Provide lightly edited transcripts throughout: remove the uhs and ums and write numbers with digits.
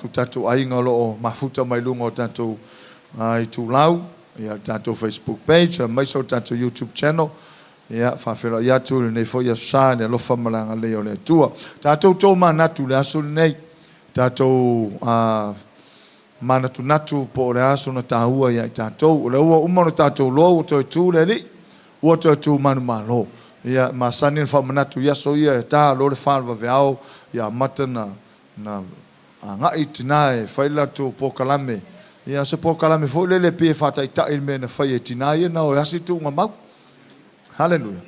atu tatu ainga lo mafuta mai lungo tatu ai tu lau ia tatu Facebook page mai so tatu YouTube channel ia whawhera ia tu nei fo ia sa ne lo whamalanga leo le tua tatu tō manatu le aso nei tatu manatu natu po le aso na tahua ia tatu o le ua umano tatu lo o toi tu le li o toi tu manu malo ia masani le whamanatu ia so ia ta lo le whalwa veao ia matana na ngai tinae whaila tu pokalame ia se pokalame fo le pie whatai tai me na whai e tinae na o asi tu ngamau hallelujah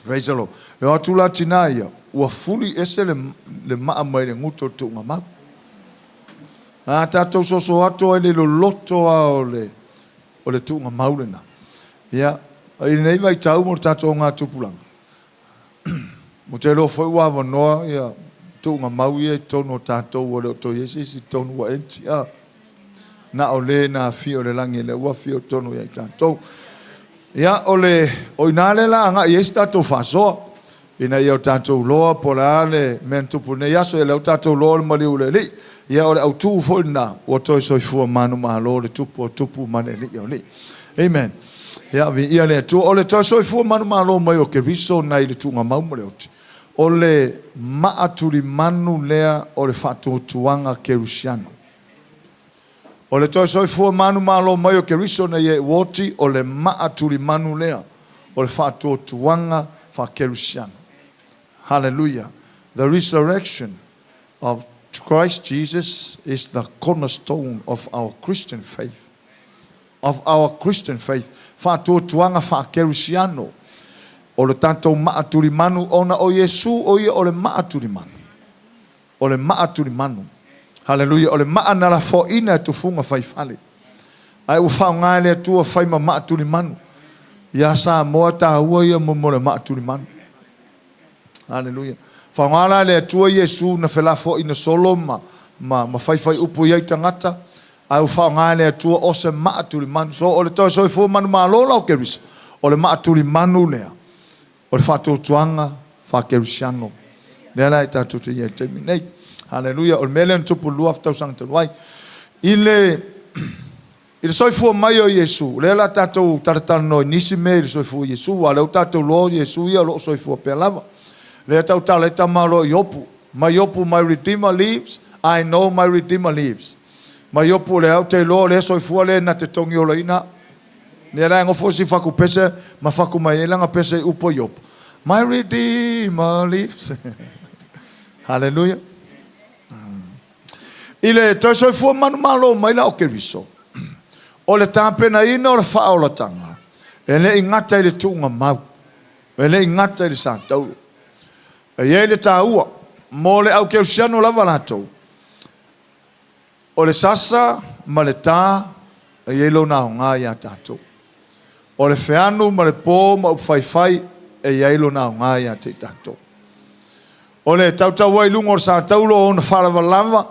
praise the Lord e o tula tinae ua fuli ese le maa mai le nguto tu ngamau a tatou soso ato e le loto a o le tu ngamau le na ia i nei vai tau mo tatou ngā tupulanga mo te lo foi wa noa ia tu ngamau ia tono tatou o le to yesi tono wa enti a na ole na fi o le langi le wa fi o tono ia tatou ia ole o inale la nga yesi tatou faso ina ia tatou loa polale mentupu ne yaso le tatou lo mali ule li ia ole au tu folna o to so fu manu malo le tupu mane li ole amen ia vi ia le tu ole to so fu manu malo mai o ke viso na ile tu ngamau mo le oti ole maaturi manu lea ole fatu tuanga kerusiano ole to so fu manu malo mai o ke viso na ye woti ole maaturi manu lea ole fatu tuanga fa kerusiano hallelujah the resurrection of Christ Jesus is the cornerstone of our Christian faith. Fatu tuanga fa kerusiano. O le tanto maaturi manu ona o Yesu o ia o le maaturi manu. Hallelujah. O le maana la fo ina tu funga fai fale. Ai u fa ngale tu fai ma maaturi manu. Ya Samoa ta ua ia mo le maaturi manu. Hallelujah. Whangala le atua Yesu na whelafo ina solo ma whaiwhai upu iai tangata. Au whangala le atua o se maaturi manu. So o le toi soi fu manu maa lola o kerisa. O le maaturi manu lea. O le whātou tuanga whakerusiano. Lea lai tātou te iai teimi nei. Hallelujah. O le mele tupu lua ftau sangta luai. I le soi fu mai o Yesu. Lea la tātou taratano nisi me le soi fu Yesu. A leo tātou lo Yesu ia lo soi fu pia lava. Le tau tala ta maro yopu. My yopu, my Redeemer lives. I know my Redeemer lives. My yopu le au te lo le soi fu le na te tongi o leina. Le la ngofo si faku pese ma faku mai langa pese upo yopu. My Redeemer lives. Hallelujah. Ile to soi fu manu malo mai la o keviso. O le tampe na ina o le fa o la tanga. Ele ingata ile tunga mau. Ele ingata ile sa tau. Ia le tāua, mō le au keusiano lava lātou. O le sasa, ma le tā, ia lo nā ngā ia tātou. O le whianu, ma le pō, ma upwhaiwhai, ia lo nā ngā ia te tātou. O le tautau wai lungo o sa taulo o na wharawa lava.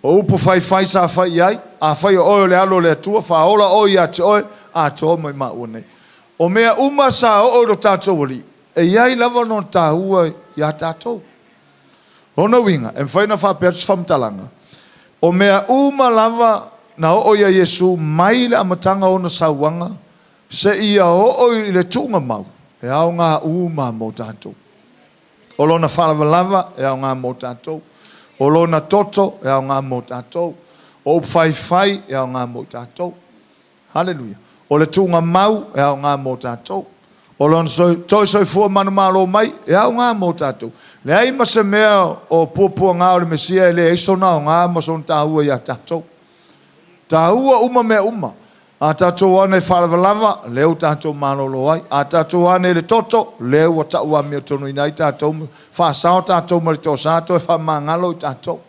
O upu whaiwhai sa whai iai, a whai o le alo le atua, whaola o ia te oe, a tō mai maa ua nei. O mea uma sa o ro tātou wali. E iai lava no tāua ia tātou. Ona winga, e mwhaina whapeats whamtalanga. O mea uma lava na o ia Yesu mai le amatanga o na sauanga, se ia o i le tunga mau, e au ngā uma mō tātou. O lona whalawa lava, e au ngā mō tātou. O lona toto, e au ngā mō tātou. O whaiwhai, e au ngā mō tātou. Hallelujah. O le tunga mau, e au ngā mō tātou. O lon toi soi fua manu malo mai e au ngā mō tātou. Le ai ma se mea o pua ngā o le mesia e le eiso nā o ngā ma son tāua ia tātou. Tāua uma mea uma. A tātou ane whalawa lava, leo tātou malolo ai. A tātou ane le toto, leo a tāua mea tono inai tātou. Whasao tātou marito sātou e whamangalo i tātou.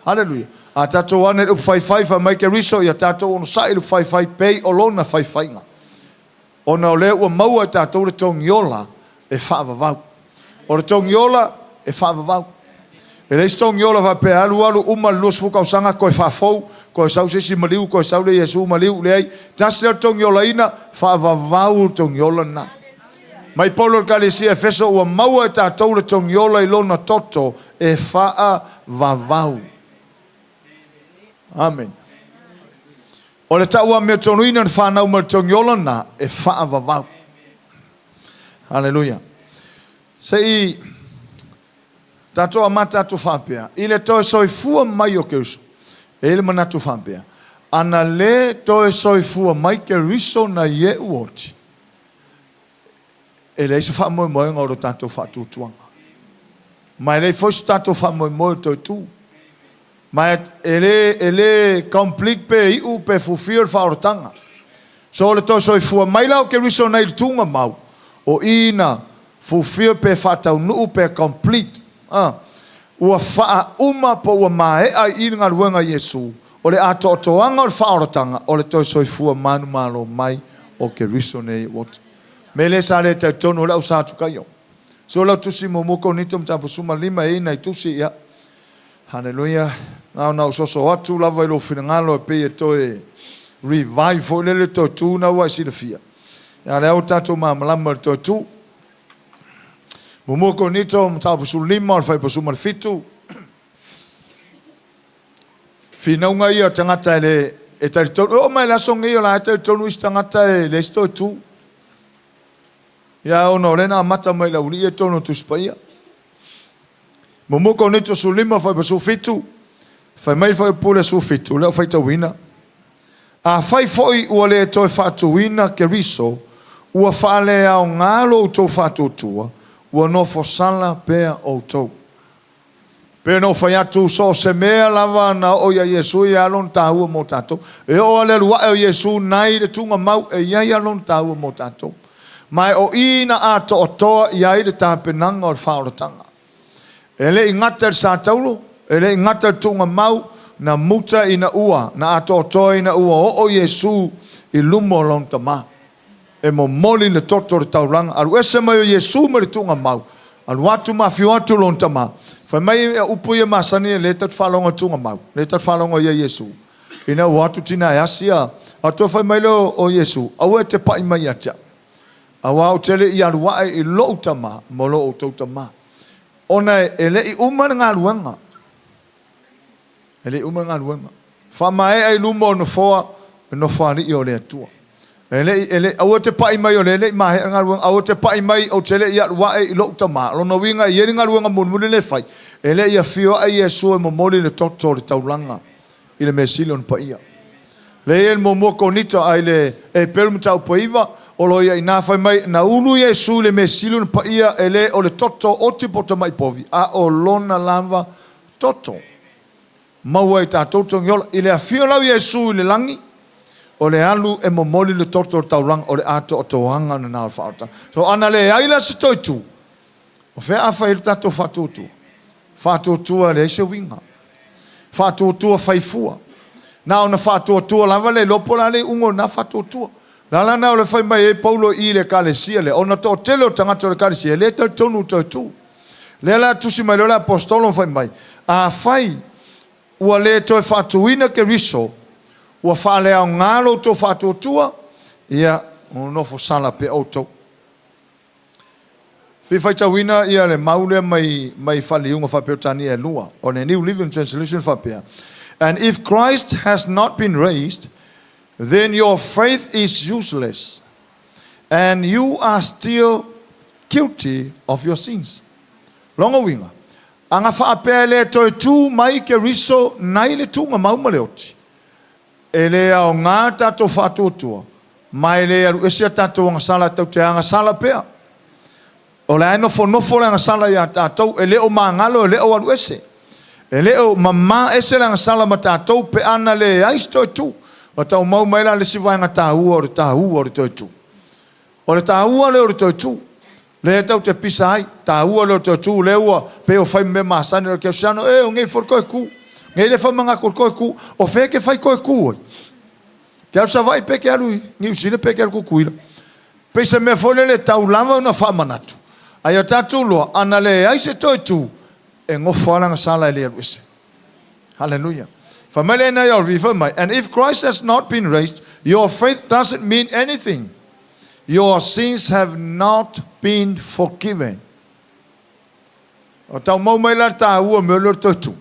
Hallelujah. A tātou ane le upwhaiwhai whamaike riso i a tātou ono sai le upwhaiwhai pei o lona whaiwhainga. Ona o lea ua maua e tātou le tongiola e whaavavau. O le tongiola e whaavavau. E leis tongiola whape alu uma luas fukausanga koe whaafou, koe sau sesi maliu, koe sau le Yesu maliu leai. Tasi le tongiola ina whaavavau tongiola na. Mai Paulo kalisi Efeso ua maua e tātou le tongiola I lona toto e faa vavau. Amen. O le taua mea tonuina ni whanau ma le tongiola na e faa vavau. Hallelujah. Sei tātou amata atu whapea. I le toi soifua mai o Keriso. E le manatu whapea. Ana le toi soifua mai Keriso na ye uoti. E le se wha moe moe ngoro tātou whatu tuanga. Mai le fosu tātou wha moe moe toi tu. Mai ele complete pe iu pe fulfill whaorotanga. So le toi soifua mai lau Keriso na ili tunga mau. O ina fulfill pe whatau nuu pe complete. Ua wha uma po ua mae ai ili ngā ruenga Yesu. O le ato toanga o le whaorotanga. O le toi soifua manu malo mai o Keriso nei watu. Me le sa le te tono la usa tu kayo. So la tusi mo moko nito mtapo suma lima e na tusi ya. Hallelujah. Na usoso watu lava ilo finangalo pe to e revive le to tu na wa si le fia. Ya le au tato ma malama to tu. Mo moko nito mtapo sulima al fai posuma fitu. Finaunga ia tangata le e taritono o mai la songa ia la taritono istangata e le sto tu. Ya ono lena mata mai la uli e tono tu spaia. Momoko neto sulima fai pa su fitu. Fai mai fai pule su fitu. Leo fai ta wina. A fai foi ua le toi fatu wina Keriso. Ua fale au ngalo utou fatu tua. Ua no fosala pea outou. Pea no fai atu so se mea lava na o ya Yesu e alon tahua mo tatou. E o ale lua e Yesu nai le tunga mau e ya alon tahua mo tatou. Mai o ina ato o toa ia i le tāpenanga o le whaorotanga. E le ingata le sātaulo, e le ingata le tunga mau, na muta ina ua, na ato o toa ina ua, o Yesu I lumo lon tama. E mo moli le toto le tauranga, alu ese mai o Yesu me le tunga mau, alu atu ma fiu atu lon tama. Fai mai e upu ia masani e le tatu whalonga tunga mau, le tatu whalonga ia Yesu. Ina watu tina e asia, ato fai mai lo o Yesu, au e te pai mai atia. Awa o tele I aluae I lo utama, mo lo utama. Ona ele I umana ngā luanga. Ele I umana ngā luanga. Whamae ai lumo no foa, no whari I o le atua. Ele, au te pai mai o le mahe ngā luanga, au te pai mai o tele I aluae I lo utama. Lono winga I eri ngā luanga munmuni le fai. Ele I a fio ai Yesu e mo moli le toto le taulanga. I le mesili on paia. Le el mo moko nito ai le e pelu mtau poiva. Olo ia ina fai mai na ulu Yesu le mesilu na paia ele o le toto o te pota mai povi. A o lona lava toto. Maua I tātou tongiola. I le a fio lau Yesu le langi. O le alu e momoli le toto o taulang o le ato o tohanga na nāo whaota. So ana le aila se toi tu. O whea awha I le tātou whātūtua. Whātūtua le eise winga. Whātūtua whaifua. Na ona whātūtua lava le lopo la le ungo na whātūtua. Lala na ole fai mai e Paulo I le kalesia le. Ona to tele o tangata le kalesia. Le tal tonu toi tu. Le la tusi mai le la apostolo fai mai. A fai ua le toi fatuina Keriso. Ua fale au ngalo to fatu tua. Ia unofo sala pe auto. Fai tawina ia le maule mai fali unga fapeotani e lua. On a New Living Translation fapea. And if Christ has not been raised, then your faith is useless, and you are still guilty of your sins. Longa winga. Anga whaapele toi tu mai Keriso nai le tunga mauma leoti. E le au ngā tato whātuatua. Mai le aru esia tato anga sala tau te anga sala pea. O le aino nofo le anga sala ia tatou. E leo mangalo e leo aru ese. E leo mama ese le anga sala ma tatou pe ana le aisto tu. O tau mau maila le siwa nga tāhua o le toi tu. O le tāhua le o le toi tu. Le tau te pisa ai. Tāhua le o toi tu. Le ua pe o whai me masani o ke siano. E o ngei for koe ku. Ngei le whai manga koe ku. O whai ke whai koe ku. Ke au sa vai pe ke alu. Ngi usile pe ke alu kukuila. Pe se me fole le tau lama una whamanatu. Ai a tatu loa. Ana le ai se toi tu. E ngofo alanga sala e le alu ese. Hallelujah. And if Christ has not been raised, your faith doesn't mean anything. your sins have not been forgiven. O tau mau mai la ta ua me lo tu.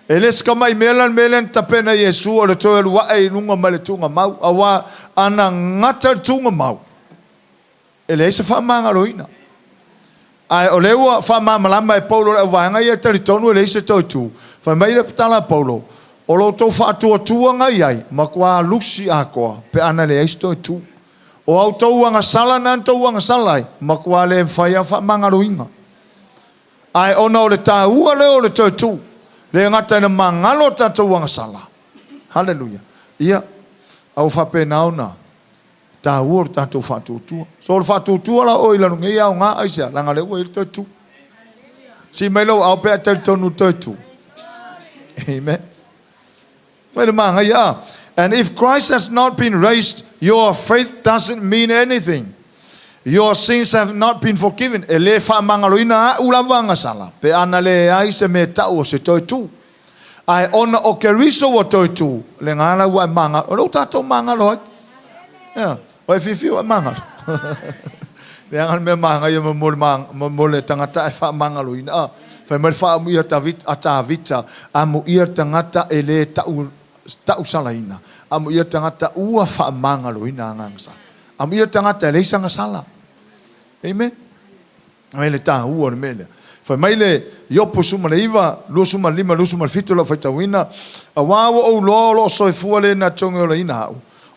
Eles kamai melen tapena Yesu o le toe lua e nunga male tunga mau awa ana ngata tunga mau. Ele se fa manga roina. Ai o leua fa mama lama e Paulo le vanga ia teritonu ele se tu. Fa mai le tala Paulo. O lo to fa tua ngai ai ma kwa lusi akoa pe ana le esto tu. O au tau anga sala nan tau anga salai ma kwa le fa manga roina. Ai ona o le taua leo le tu. Le ngata na mangalo tatu wanga sala. Hallelujah. Ia au fa pena ona. Taua tatu fa tutua. So fa tutua la o ila ngi au nga aisia langa le o tu. Si melo au pe tonu tu. Amen. Wait a minute, yeah. And if Christ has not been raised, your faith doesn't mean anything. Your sins have not been forgiven. Ele fa mangaloina ulavanga sala. Pe anale ai se me tau se toi tu. Ai ona o ke riso wa toi tu. Le ngana wa manga. O tato mangalo. Yeah. O fifi wa mangalo. Le ngana me manga yo mo le tangata fa mangaloina. Fa me fa mu ia ata vita. Amu ia tangata ele tau salaina. Amu ia tangata ua fa mangaloina ngangsa. Amu ia tangata le sanga sala. Amen. Mele ta ua mele. Fa mele yopo suma le iva, lo suma lima, lo suma fito la faita wina. Awawo o lo so fu le na tongo le ina.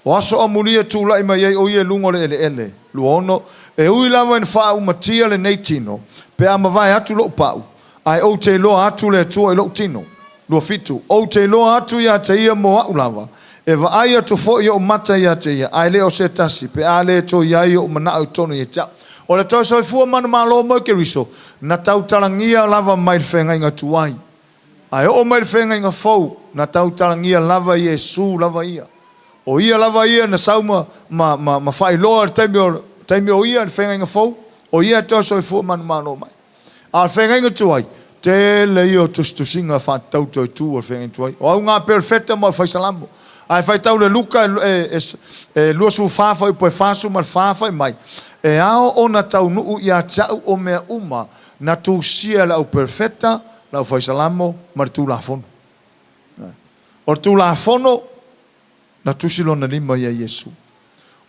O aso amulia tu la ima ye o ye lungo le ele. Luono e ui la wen fa u matia le neitino. Pe ama vai atu lo pau. Ai o te lo atu le tu lo tino. Lo fitu. O te lo atu ya te ia mo ulava. E va aia to fo yo mata ya te ia. Ai le o se tasi pe ale to ya yo mana o tono ye ta. O le tau soi fua manu malo mo ke riso. Na tau talangia lava mai whenga inga tuai. Ai o mai whenga inga fau. Na tau talangia lava Yesu lava ia. O ia lava ia na sau ma whai loa taimi o ia whenga inga fau. O ia tau soi fua manu malo mai. A whenga inga tuai. Te leo tustusinga wha tau toi tu o whenga inga tuai. O au ngā perfecta mo whai salamo. Ai whai tau le luka lua su whawhai po e whasu ma whawhai mai. E ao ona tau nuu ia tau o mea uma na tu sia lau perfecta lau whai salamo ma tu la fono. O tu la fono na tu silo na lima ia Yesu.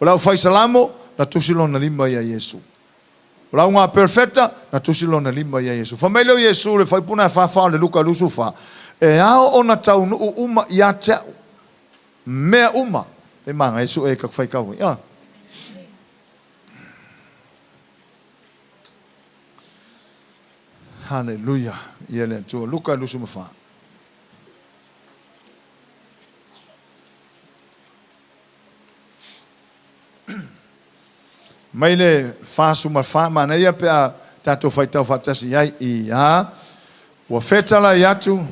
O lau whai salamo na tu silo na lima ia Yesu. O lau ngā perfecta na tu silo na lima ia Yesu. Whamelo Yesu le whai puna e whawha le luka lusu wha. E ao ona tau nuu uma ia tau mea uma. E manga Yesu e kak whai kaui. Ya. Hallelujah. Yele tu luka lusu mafa. Maile fasu mafa mana ia pe tato faitau fatasi ai ia. Wa fetala yatu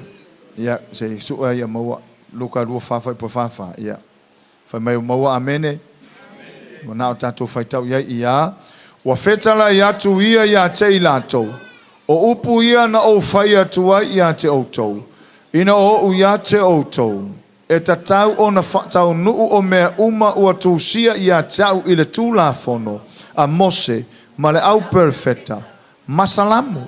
ya se su ia maua luka lu fafa po fafa ia. Fa mai maua amene. Mana tato faitau ia. Wa fetala yatu ia te ilato. O upu ia na o whai atua ia te outou. Ina o ia te outou. E ta tau o na tau nuu o mea uma ua tūsia ia tau i le tūla fono. A Mose, ma le au perfecta. Masalamu.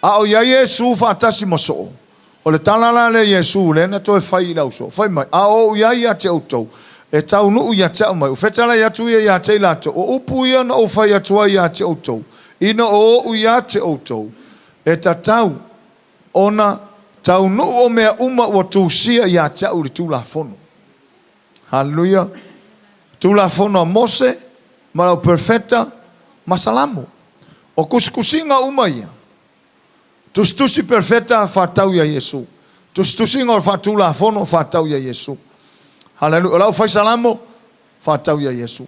A o ia Yesu whaatasi maso. O le talala le Yesu le na toi whai i lauso. Whai mai. A o ia te outou. E tau nuu ia tau mai. Whetala ia tu ia te ilato. O upu ia na o whai atua ia te outou. Ina o ia te outou. E ta tau ona tau nu o mea uma o tūsia ia tau li tūla fono. Hallelujah. Tūla fono a Mose, marau perfecta, masalamu. O kuskusinga uma ia. Tustusi perfecta whatau ia Yesu. Tustusinga o whatula fono whatau ia Yesu. Hallelujah. O lau whai salamo, whatau ia Yesu.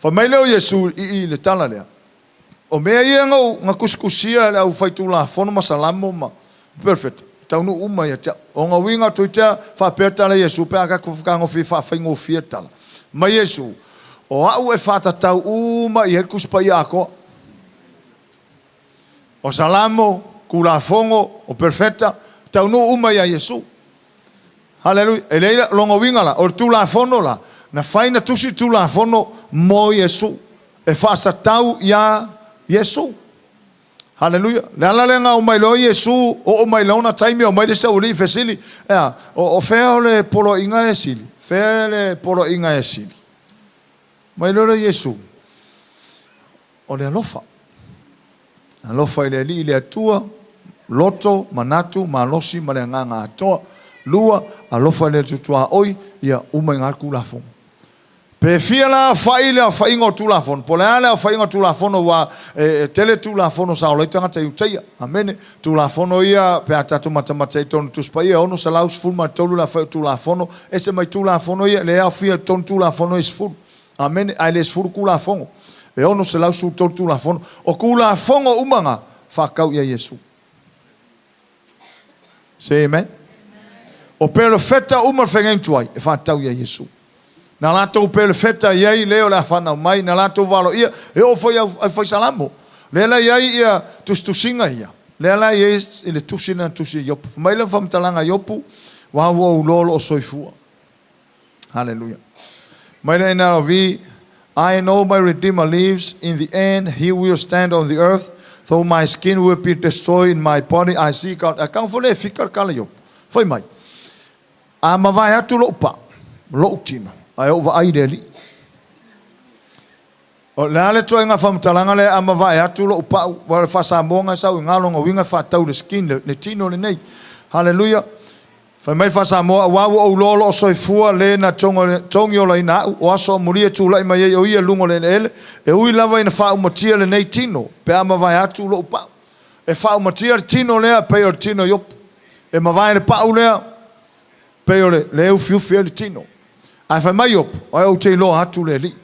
Whamaileo Yesu i le tala lea. O mea ia ngau ngā kuskusia le au whaitula fono masalamo ma. Perfect. Tau nu uma ia te. O ngā winga tui tea whapeta le Yesu. Pea ka kufukango fi whawhaingo fietala. Ma Yesu. O au e whatatau uma i her kuspa i ako. O salamo, kula fongo, o perfecta. Tau nu uma ia Yesu. Hallelujah. E leila longa winga la. O tula fono la. na faina tusi tula fono mo Yesu e fasa tau ya Yesu. Hallelujah. La lenga o mai lo Yesu o mai lona taimi o mai de sauli fesili. O feole polo inga esili. Feole polo inga esili. Mai lo Yesu. O le alofa. Alofa ile atua loto manatu malosi malenganga atoa lua alofa le tutua oi ia umenga kulafon. Pe fiala faile fa ingo tulafon polale fa ingo tulafon wa tele tulafon sa lo tanga tai utai amen tulafon ia pe atatu matamata ton tuspai ono salaus full ma tolu la fa tulafon ese mai tulafon ia le afia ton tulafon is full amen ai full kulafon e ono salaus ton tulafon o kulafon umanga fa kau ia Yesu. Say amen. O perfeta umar fengentuai e fa tau ia Yesu. Na lato perfeta yai leo la fana mai na lato valo ia e o foi salamo le la yai ia tustusinga ia le la ia ile tusina tusi yop mai la fam talanga yopu wa wo lolo o soifua. Hallelujah. Mai la na vi I know my Redeemer lives. In the end he will stand on the earth. Though my skin will be destroyed in my body I seek out a kan fole fikar kala yop foi mai a mavai atu lo pa lo tino ai over aideli o le toi nga fam talanga le ama vai atu lo pa wa fa sa monga sa ngalo ngo winga fa tau le skin le tino le nei. Hallelujah. Fa mai fa sa mo wa o lolo so fua le na tongo la ina o so muri tu la mai o ia lungo le ele e ui lava ina fa o matia le nei tino pe ama vai atu lo pa e fa o matia tino le pe o tino yop e ma vai le pa o le pe o le o fiu fiu le tino. Ai fa mai op, ai o te lo atu le li.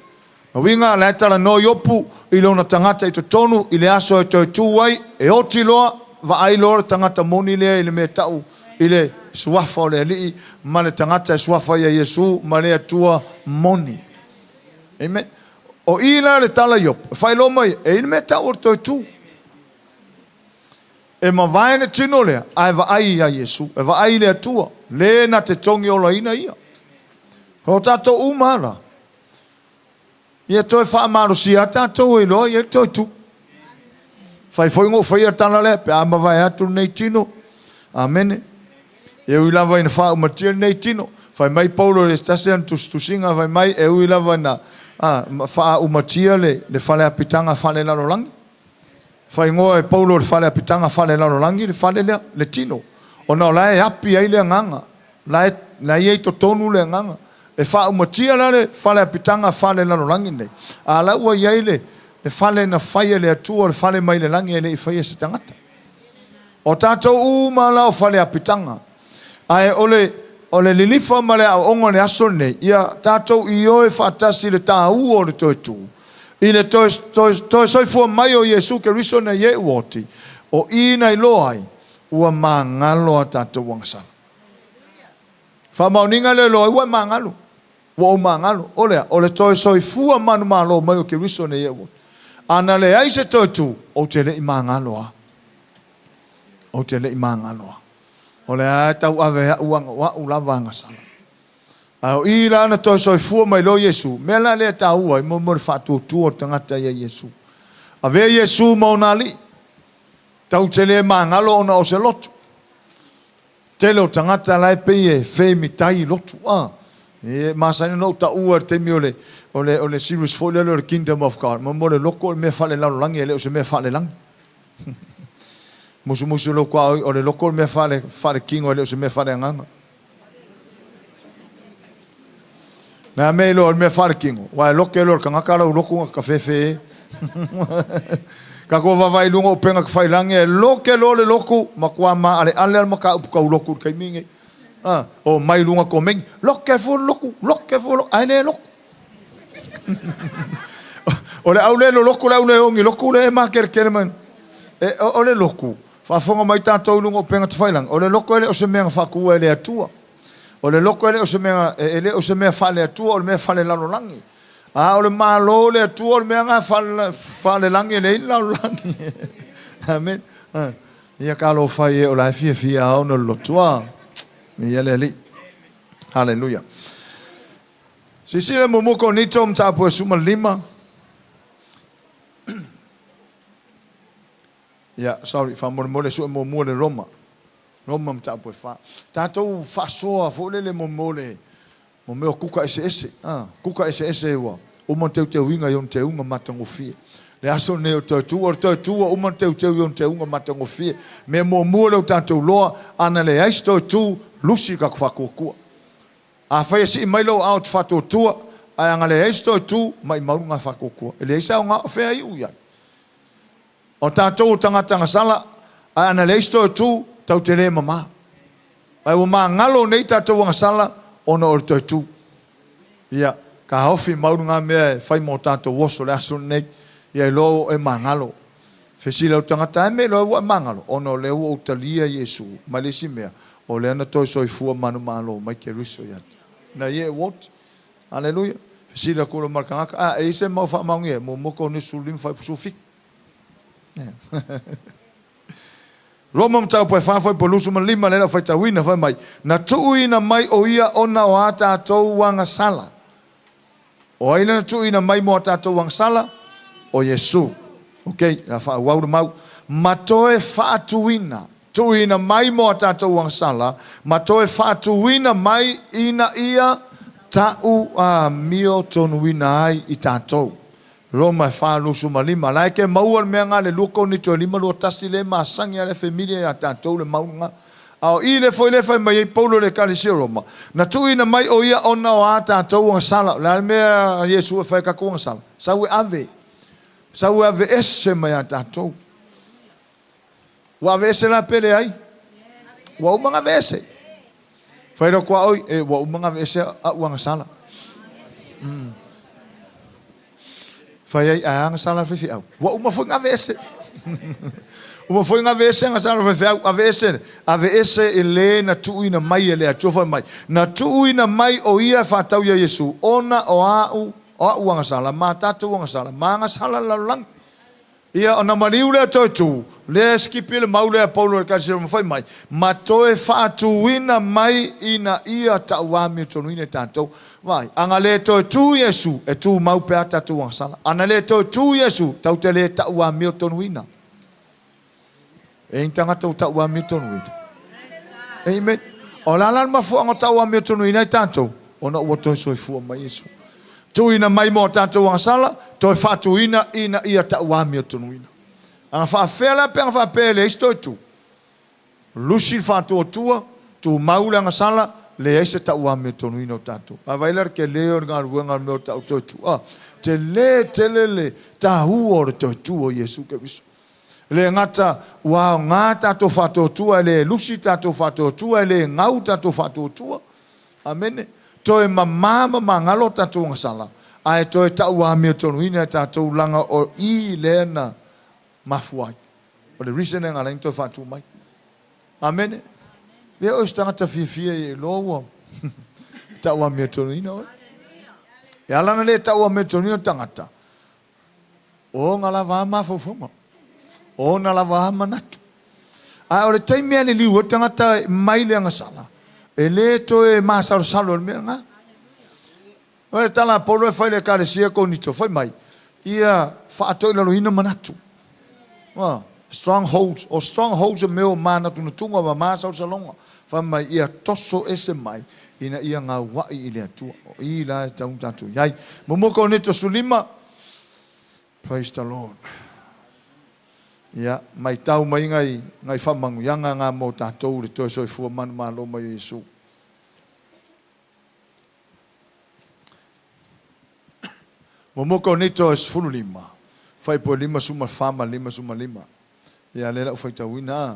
O winga la tala no yopu i lo na tangata i to tonu i le aso e to tu wai e o ti lo va ai lo tangata moni le i le me tau i le suafa le li ma le tangata suafa ya Yesu ma le atua moni. Amen. O i la le tala yop, fai lo mai e i le me tau o to tu. E ma vai ne tino le ai va ai ya Yesu, e va ai le atua le na te tongi o la ina ia. Ko tato umana. Ia toi fa maru sia tato i lo ia toi tu. Fai foi ngo foi tana le pe ama vai atu nei tino. Amen. E ui lava ina fa umatia nei tino. Fai mai Paulo le stasian tu singa fai mai e ui lava na fa umatia le fale apitanga fale la langi. Fai ngo e Paulo le fale apitanga fale la langi le fale le tino. Ona la e api ai le nganga. La e to tonu le nganga. E fa umatia la le fale apitanga fale la langi nei. Ala ua iai le fale na faia le atua le fale mai le langi le i faia se tangata. O tato uma la o fale apitanga. Ai ole lilifa ma le au ongo le aso nei. Ia tato i oe fatasi le ta u o le toi tu. I le toi soifua mai o Yesu ke riso na ye uoti. O i na iloai ua mangalo a tato wangasala. Fa mauninga le loa ua mangalo. Wa mangalo ole toi soifua manu malo mai o ke riso na ye uoti. Ana le ai se toi tu o te le imangalo a. O te le imangalo a. Ole a tau ave ua ulava ngasala. Au i lana toi soifua mai lo Yesu. Mela le tau ai mo mo fatu tu o tangata ia Yesu. Ave Yesu maunali. Tau te le mangalo ona o se lotu. Te lo tangata lai pe e fe mitai lotu. E masani no ta ua te mi ole series for the kingdom of God. Mo mo le loko me fale la langi ele o se me fale langi. Musu lo kwa o le loko me fale king o le o se me fale nganga. Na me lo me fale king. Wa lo kanga kala loko ka fefe. Ka ko va vai lungo penga ka fai langi lo le loko makwa ma ale maka up ka loko kai mingi. O mai lunga ko meng loke fu loko ai le loko. O le au le loko le ongi loko le ma kerman. O le loko fa fonga mai tatou lungo penga te failang o le loko ele o se menga fa ku ele atua o le loko ele o se menga ele o se me fa le atua o le me fa le lalo langi o le malo le atua o le menga fa le langi le lalo langi amen ia ka lo fa e o la fia o no lo tua ia le li hallelujah Sisi le mumoko nito mtapo suma lima. Ya, sorry, fa mole su mole Roma. Roma mtapo fa. Tato fa soa fo le mole. Mo me kuka ese. Kuka ese wa. O mo te winga yon te unga matango fie. Le aso ne o te tua o mo te yon te unga matango fie. Me mo mole o tato loa ana le aisto tu lusi ka fa kokua. A fai si mailo out fato tua ai anga le aisto tu mai maunga fa kokua. Le isa nga fa ai uya. O tato tanga sala ai ana le aisto tu tau te le mama. Ai o ma ngalo nei tato nga sala ona o te tu. Ia ka hofi maunga me fai mo tato woso le aso nei ia lo e mangalo. Fesila o tangata me lo wa mangalo ono le o talia Yesu malesi mea o le ana toi soi fua manu malo mai ke riso ya. Na ye what? Hallelujah. Fesila ko lo markanga e se mo fa mangue mo moko ni sulim fa sufik. Roma mtau po fa foi polusu malima le fa tawina fa mai. Na tuina mai o ia ona o ata to wanga sala. O ina tuina mai mo ata to wanga sala o Yesu. Okay, la fa wa mau matoe fa tuina mai mo ata to wanga sala, matoe fa tuina mai ina ia tau a mio tonuina ai itato. Roma fa lusu malima like mau me nga le luko ni to lima lo tasile ma sangia le familia ya tato le maunga au ile foi le fai mai Paulo le kalisi Roma na tuina mai o ia ona o ata to sala la me Yesu fa ka ko sala sawe ave esse mai ata to wa ave se la pele ai wa uma ave ese fai ro kwa oi e wa uma ave ese a wa sala fai ai a sala fe au wa uma foi nga vese uma foi nga vese nga sala fe au ave ese ele na tuina mai ele a tofa mai na tuina mai o ia fa tau ya Yesu ona o nga sala mata tu nga sala manga sala la lang ia ona mariule tu le skipile maule Paulo le kasi mo fai mai matoe fa tuina mai ina ia tawami tonuine tanto vai angale tu Yesu e tu mau pe ata tu sala anale tu Yesu tau te le tawami tonuina e intanga tawami tonuina amen ola la ma fu ngo tawami tonuina tanto ona o to so fu mai Yesu tuina mai mo tanto sala to fa tuina ina ia tawami tonuina anga fa fela pe fa pele isto tu lusi fa tua tu maula nga sala le ese tawami tonuina tanto availar ke le organ wenga me tu te le ta huo tu Yesu ke biso le ngata wa ngata to fa tua le lusi ta to fa tua le ngauta to fa tua amen to e mama mangalo tatu ngasala ai to e taua mi tonuina tatu langa o I lena mafuai o le reason nga lang to fatu mai amen le o sta ta fie lo taua mi tonuina ya lana le taua mi tonuina tangata o ngala va ma fofuma o na la va manatu ai o le taimi ni liu tangata mai le ngasala ele to e masar salor me nga ole tala polo fai le kare sia ko nito fai mai ia fa to le loina manatu strongholds meu mana tu tunga ma masar salonga fai mai ia toso ese mai ina ia nga wa ile tu I la tatu yai momoko nito sulima praise the Lord ia mai tau mai ngai whamangu yanga ngā mō tātou le toi soi fua manu malo mai Yesu. Momoko nito es fulu lima. Whai po lima suma whama lima. Ia lela u whai tau ina.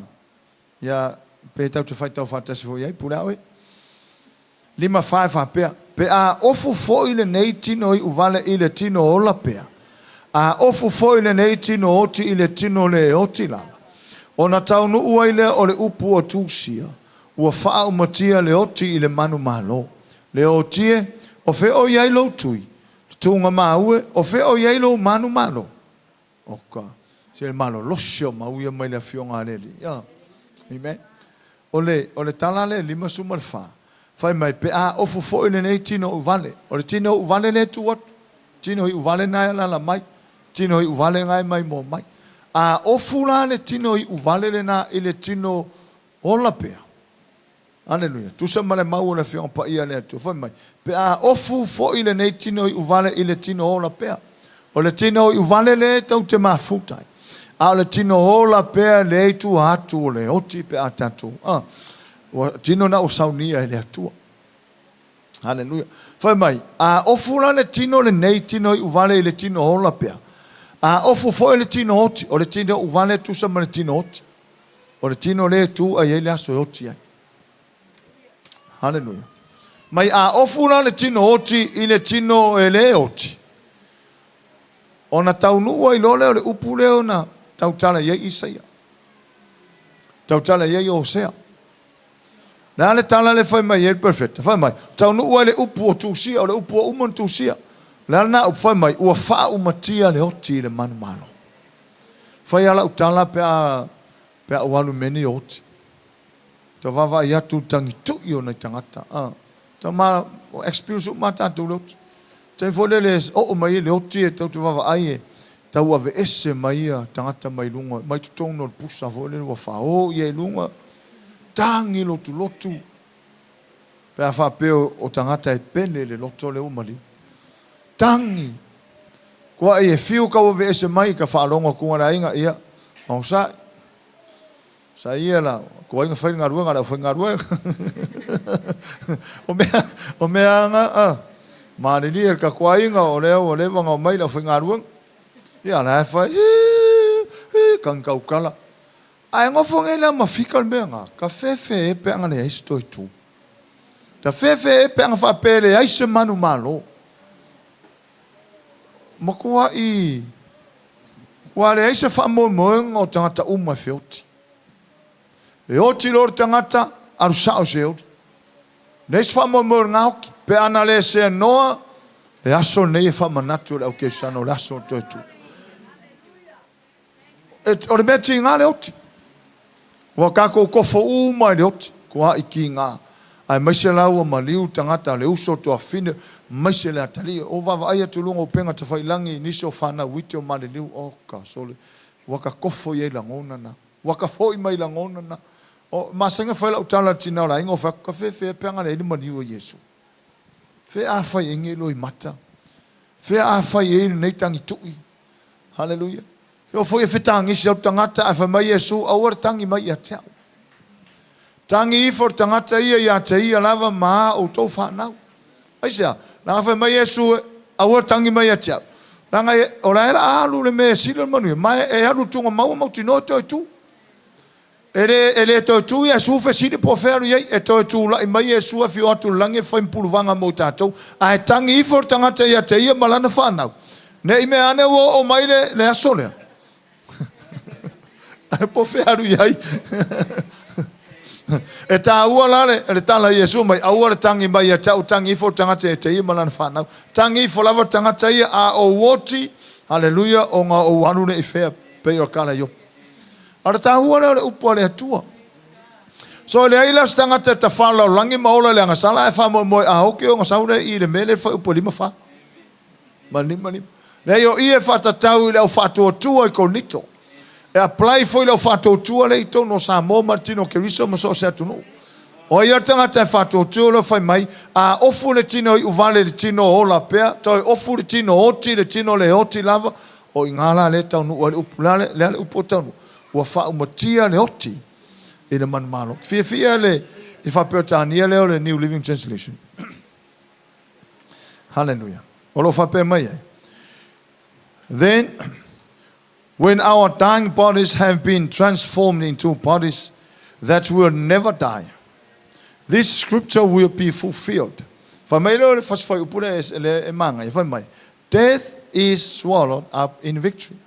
Ia pe tau te whai tau whatasi fo iai pura oe. Lima whai whapea. Pe a ofu fo ile nei tino I uvale ile tino ola pea. A ofu foi le nei tino oti ile tino le oti langa. O na taunu ua ile o le upu o tūsia. Ua faa umatia le oti ile manu malo. Le otie o fe o yailo tui. Tunga maue o fe o yailo manu malo. Oka. Se le malo losio mauia mai le fionga aleli. Ya. Amen. O le talale lima sumal fa. Fai mai pe a ofu fo ile nei tino uvale. O le tino uvale le tu wat. Tino hi uvale nai la mai. Tino hi uvale ngai mai mo mai. A ofu la le tino hi uvale le na ile tino ola pea. Hallelujah. Tu se male mau le fion pa ia le tu. Fai mai. Pe a ofu fo ile nei tino hi uvale ile tino ola pea. O le tino hi uvale le tau te mafutai. A le tino ola pea le tu hatu le oti pe a tatu. Tino na o saunia le atua. Hallelujah. Fai mai. A ofu la le tino le nei tino hi uvale ile tino ola pea. A ofu fo le tino oti. O le tino uvale tu se male tino oti. O le tino le tu a ye le aso oti ai. Hallelujah. Mai a ofu la le tino oti i le tino e le oti. Ona taunua i lole o le upu leo na tautala ye Isaia. Tautala ye Osea. Na le tala le fai mai e perfect. Fai mai. Taunua le upu o tusia o le upu o umon tusia. La na fai mai ua fa umatia le oti le manu malo. Fai ala utala pe a walu meni oti. Ta vava ia tu tangi tu i o na tangata. Ta ma experience mata tu lot. Ta fole le o mai le oti e tau tu vava ai e. Ta ua ve ese mai a tangata mai lunga. Mai tu tono pusa fole ua fa o ye lunga. Tangi lotu lotu. Pe a fa peo o tangata e pene le loto le umali. Tangi. Kua e fiu ka ua ve ese mai ka fa alonga kunga na inga ia. O sa. Sa ia la. Kua inga whai ngā ruenga, whai ngā ruenga. O mea nga, maani li ka kua inga o leo o lewanga o mai la whai ngā ruenga. Ia na e whai, kan kaukala. Ai ngofo ngai la mawhika mea ngā, ka whewhe e pe anga ne eisi toi tū. Ta whewhe e pe anga whapele eisi manu malo. Ma kua i, kua le eisi whamoemoenga o tangata uma whioti. E oti lor tangata aru sao se oti. Neis whamoemoenga ngā hoki, pe ana le se noa, le aso nei e whamanatu le au ke sano, le aso toi tū. O le mea ti ngā le oti. Wa kako kofo uma le oti, kua iki ngā. Ai maise lau a maliu tangata le uso to a fine, maise le atali. O wawa aia tulunga o penga te whailangi, niso whana wite o male liu. O ka sole, waka kofo ye langona na. Waka foi mai langona na. O masanga whaila utala tina o la ingo whaka whewhe peanga le ilima liu o Yesu. Whe a whai enge loi mata. Whe a whai e nei tangi tui. Hallelujah. Heo foi e whetangi si au tangata a whai mai Yesu awar tangi mai a teau. Tangi i for tangata ia te ia lava maa o tau whanau. Aisea, nanga whai mai Yesu awar tangi mai a teau. Nanga o la era alu le mea sila manu. Mai e alu tunga maua mauti no toi tu. Ele toi tu ia sufe sili po feru iei. E toi tu la i mai e sua fio atu lange whaimpulu vanga mo tātou. A e tangi i for tangata ia te ia malana whanau. Ne i mea ane o mai le aso lea. A po feru iei. E tā ua lale, e tala Yesu mai, aua le tangi mai a tau tangi i for tangata ia te ia malana whanau. Tangi i for lava tangata ia a o woti, hallelujah, o ngā o anu ne i whea pei o kala yo. Ara tā hua leo le upo le atua. So le aila stangata ta whalau langi maola le anga sala e wha moe a hoke o ngā saure i le mele wha upo lima wha. Malima. Le o i e whatatau i leo whatua tua i konito. E apply foi leo whatua tua le ito no Samoa Martino Keriso maso se atunu. O ia tangata e whatua tua leo whai mai a ofu le tino i uvale le tino o la pea. Toi ofu le tino oti le tino le oti lava. O i ngala le tau nu o le upu le upo tau nu. Ua wha umatia le oti i le manumalo. Fia le i whapeo tānia leo le New Living Translation. Hallelujah. O lo whapeo mai ai. Then, when our dying bodies have been transformed into bodies that will never die, this scripture will be fulfilled. Whamai leo le whaswhai upura e manga. Whamai. Death is swallowed up in victory.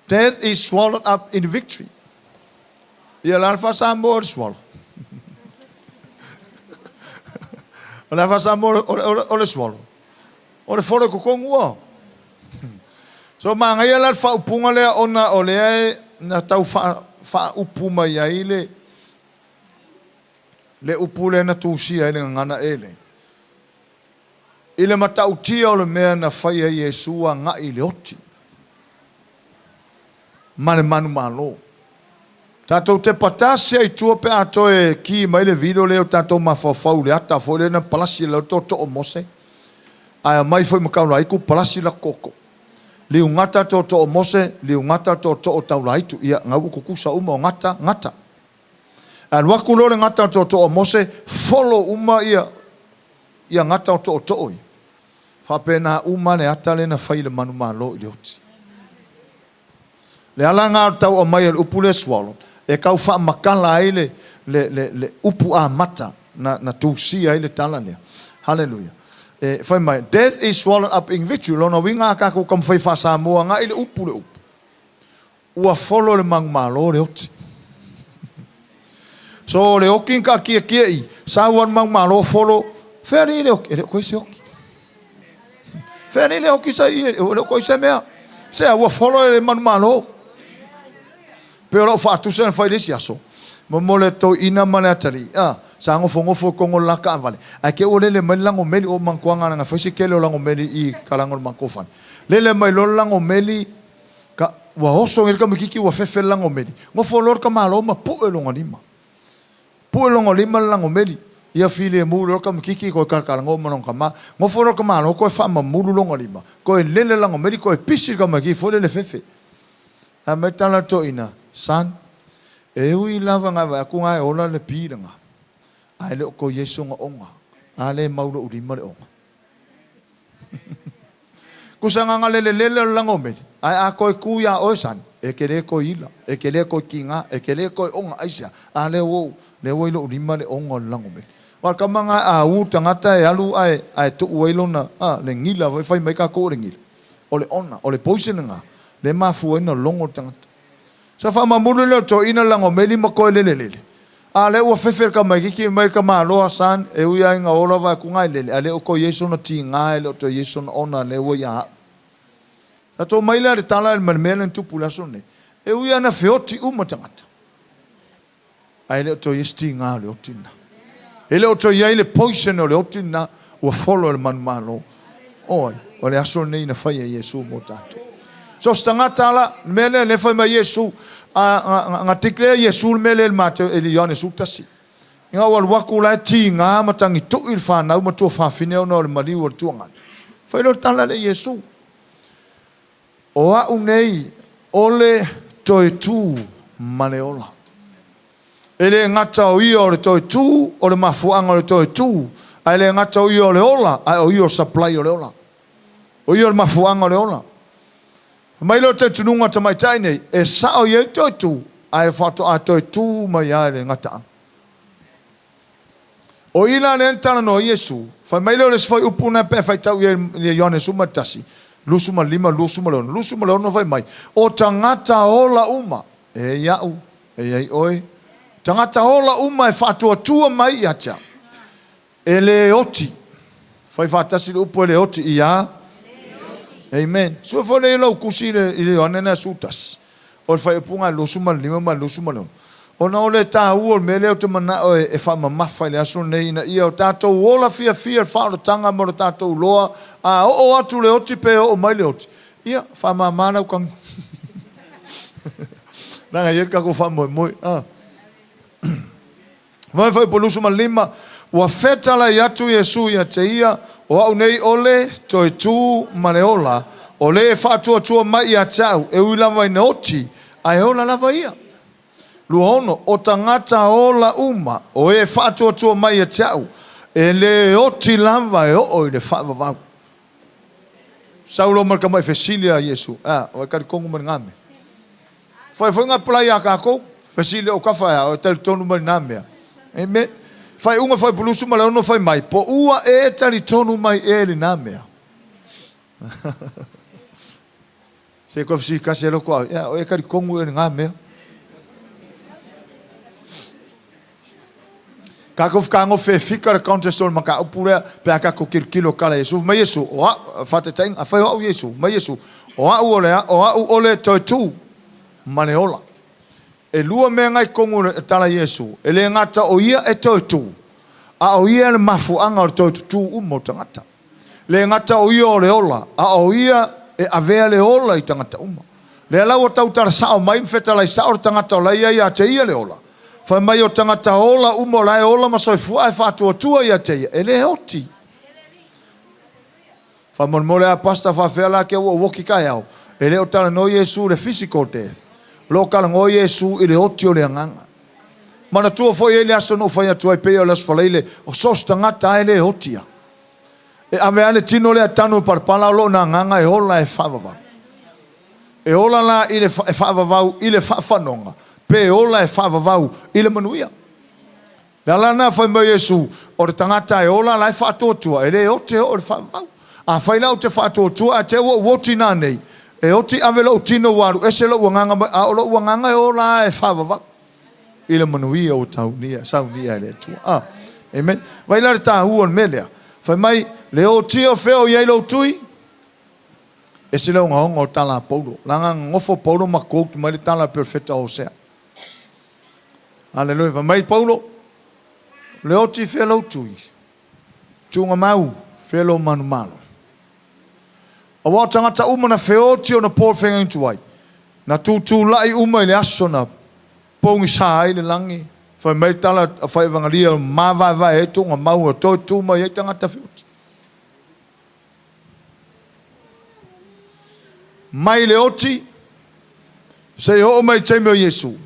Death is swallowed up in victory. Ia la fa Samoa swallow. La fa Samoa o swallow. O le fora ko kongua. So manga ia la fa upunga le ona o le na tau fa upuma ia ile. Le upule na tusia ele ngana ele. Ile matautia o le mea na whaia Yesua ngai le oti. Mane manu malo. Tatou te patasi ai tua pe atoe ki mai le video leo tatou mawhawhau le ata fo le na palasi le to o mose. Ai mai foi makau lai ku palasi la koko. Le ngata to o mose, le ngata to o tau lai tu ia ngau ku kusa uma o ngata. An waku lo le ngata to o mose follow uma ia ngata to o. Fa pena uma le ata le na fai le manu malo i le oti. Le alanga tau o mai le upule swallow. E kau wha makala ai le upu a mata na tusia ai le talania. Hallelujah. Whai mai, death is swallowed up in victory. Lona winga kako kam whai wha Samoa nga i le upu. Ua follow le mang malo le oti. So le okin ka kia i. Sawan mang malo follow. Wheri le oki. Ele koi se oki. Wheri le oki sa i. Ele koi se mea. Sea ua follow le mang malo. Pero fa tu sen fai lesi aso. Momole to ina mane atari. Sa ngofo kongo laka vale. Ake ole le melango meli o mankwanga nga fai kele o lango meli I kalango mankofan. Lele mai lo lango meli ka wa oso ngel ka mikiki wa fefe lango meli. Ngofo lor ka malo ma pu elonga lima. Pu elonga lima lango meli. Ia file mu lor ka mikiki ko kalango manong kama. Ngofo lor ka malo ko fa ma mulu longa lima. Ko lele lango meli ko pisi ka maki fo le fefe. A metala to ina. San, ui lava ngā wai aku ngai ola le pīranga. Ai leo ko Yesu ngā onga. A le mauro urima le onga. Kusanga ngā lele lango meri. Ai a koe kuia oe san. E kere koe ila. E kere koe kinga. E kere koe onga aisia. A le wou. Le woi lo urima le onga lango meri. Wal kamanga a u tangata e alu ai tu uelo na. Le ngila wai mai ka ko le ngila. O le ona. O le poisena ngā. Le mafu ena longo tangata. Sa fa mamulu le to ina lango meli mako lele. A le ua fefer ka mai ki mai ka malo san e uia nga ola va ku ngai lele. Ale o ko Yesu no ti ngai le to Yesu no ona le ua ya. Ta to mai le tala le mermele tu pulasone. E uia na feoti uma tangata. Ai le to Yesu ti ngai le otina. Ele o to ia le poison le otina ua follow le man malo. Oi, o le aso nei na fai Yesu mo tato. So stangata la mele le foi mai Yesu nga tikle Yesu mele mate Eliane sutasi nga wal wakula tinga matangi tu il fa na ma tu fa fineo no le mali o tuanga foi lo tala le Yesu o a unei ole toi tu maneola ele ngata o io le toi tu o le mafuanga le toi tu ele ngata o io le ola ai o io supply o le ola o io le mafuanga le ola. Mai lo te tununga te mai tainei, e sao ye toi tu, ai whato a toi tu mai aere ngata. O ina le entana no Yesu, whai mai lo le sfai upuna pe whai tau ye Ione sumatasi, lusuma lima, lusuma leono whai mai. O tangata ola uma, e iau, e iai oi, tangata ola uma e whatua tua mai atia, e le oti, whai whatasi le upu e le oti ia, amen. So for le lo kusi le Ione na sutas. O fai punga lo suma lima ma lo suma lo. O na ole ta u mele o te mana o e fa ma mafa le aso nei na ia o tato ola fia fa lo tanga mo tato loa a o atu le oti pe o mai le oti. Ia fa ma mana kan. Na ia ka ko fa mo mo. Vai fai po lo suma lima wa feta la yatu Yesu ya te ia o au nei ole toi tu maneola o le fatua tua mai a tau e ui lava ina oti ai ola lava ia luono o tangata ola uma o e fatua tua mai a tau e le oti lava e o le fava vau saulo marka mai fesilia Yesu o e kari kongu mani ngame fai ngā plai a kako fesilia o kawhai o e tari tonu mani ngame amen. Fai unga fai pulusu ma leo no fai mai. Po ua e tari tonu mai e li nā mea. Se koe fisi kasi e loko au. Ia, o e kari kongu e li ngā mea. Kako whkango whe whika re contest o maka upurea pe a kako kilo kala Yesu. Mai Yesu, o a whate tainga, a whai au Yesu. Mai Yesu, o a u ole toi tu maneola. e lua mea ngai kongu e tala Yesu, e le ngata o ia e toi tu, a o ia le mafuanga o toi tu umo tangata. Le ngata o ia o le ola, a o ia e avea le ola i tangata uma. Le alau o tau tara sao mai mwheta lai sao o tangata o lai ia te ia le ola. Whai mai o tangata ola umo lai ola masoi fua e whātua tua ia te ia, e le hoti. Whai mon mole a pasta whawhea la ke ua woki kai au, e le o tala no Yesu le physical death. Lo kala ngo Yesu i le hoti o le anganga. Mana tua foi ele aso no fai atua i peo las falaile o sos tangata e le hotia. E ave ane tino le atanu parpala lo na nganga e hola e whavavau. E hola la i le whavavau i le whafanonga. Pe hola e whavavau i le manuia. Le ala na fai mo Yesu o le tangata e hola la e whatotua e le hote o le whavavau. A whai lau te whatotua a te woti nā nei. E oti ave lo tino waru ese lo wanganga a lo wanganga e hola e whavavau. I le manuia o taunia, saunia e le tua. Amen. Vai la ta huon melea. Fai mai le o tio feo iei lo tui. E se leo ngahonga o tala Paulo. Langa ngofo Paulo ma koutu mai le tala perfecta o sea. Aleluia. Fai mai Paulo. Le o ti feo lo tui. Tunga mau feo lo manu malo. A wā tangata uma na feo ti o na pōr whenga intuai. Na tūtū lai uma i le aso na pongi sa ai le langi. Fai mai tala a whai vangaria mawai e tonga mau a toi tūma i e tangata whiuti. Mai le oti, se ho mai teime o Yesu,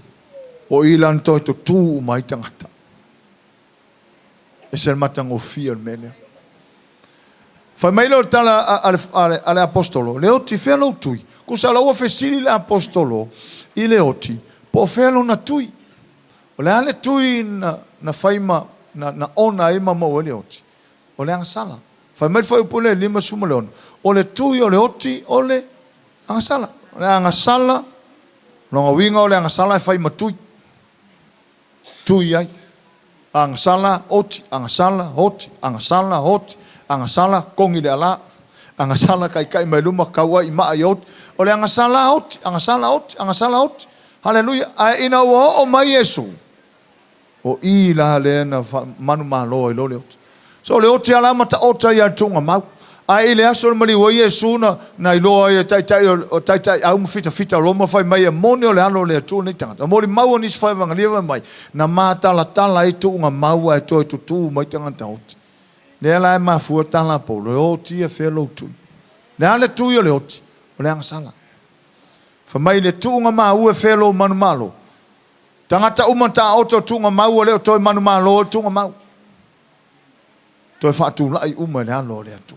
o ilan toi to tū mai tangata. E se matang o fia mele. Fai mai leo tala ale apostolo, le oti fea lo tui. Kusa la ua fesili le apostolo, i le oti, po fea lo na tui. O le ale tui na faima, na ona ima mo o le oti. O le angasala. Fai mai fai upule lima suma leona. O le tui o le oti, o le angasala. O le angasala, longa winga o le angasala e faima tui. Tui ai. Angasala, oti, angasala, oti, angasala, oti, angasala, kongi le ala. Angasala kai mai luma kaua i maa i oti. O le angasala oti, angasala oti, angasala oti. Haleluia. Ai ina ua o mai Yesu. O i la le na manu malo i lo le oti. So le oti alama ta ota i atunga mau. Ai le aso mali o Yesu na i loa i tai au fita roma fai mai e moni o le alo le atu ni tangata. Mori mau nis fai vangalia mai. Na maa tala i tunga mau ai toi tutu mai tangata oti. Le ala e mafua tala po le oti e whelo tui. Le ale tui o le oti. O le angasala. Fa mai le tunga mau e whelo manu malo. Tangata umata oto tunga mau o leo toi manu malo tunga mau. Toi whatu lai uma le alo le atu.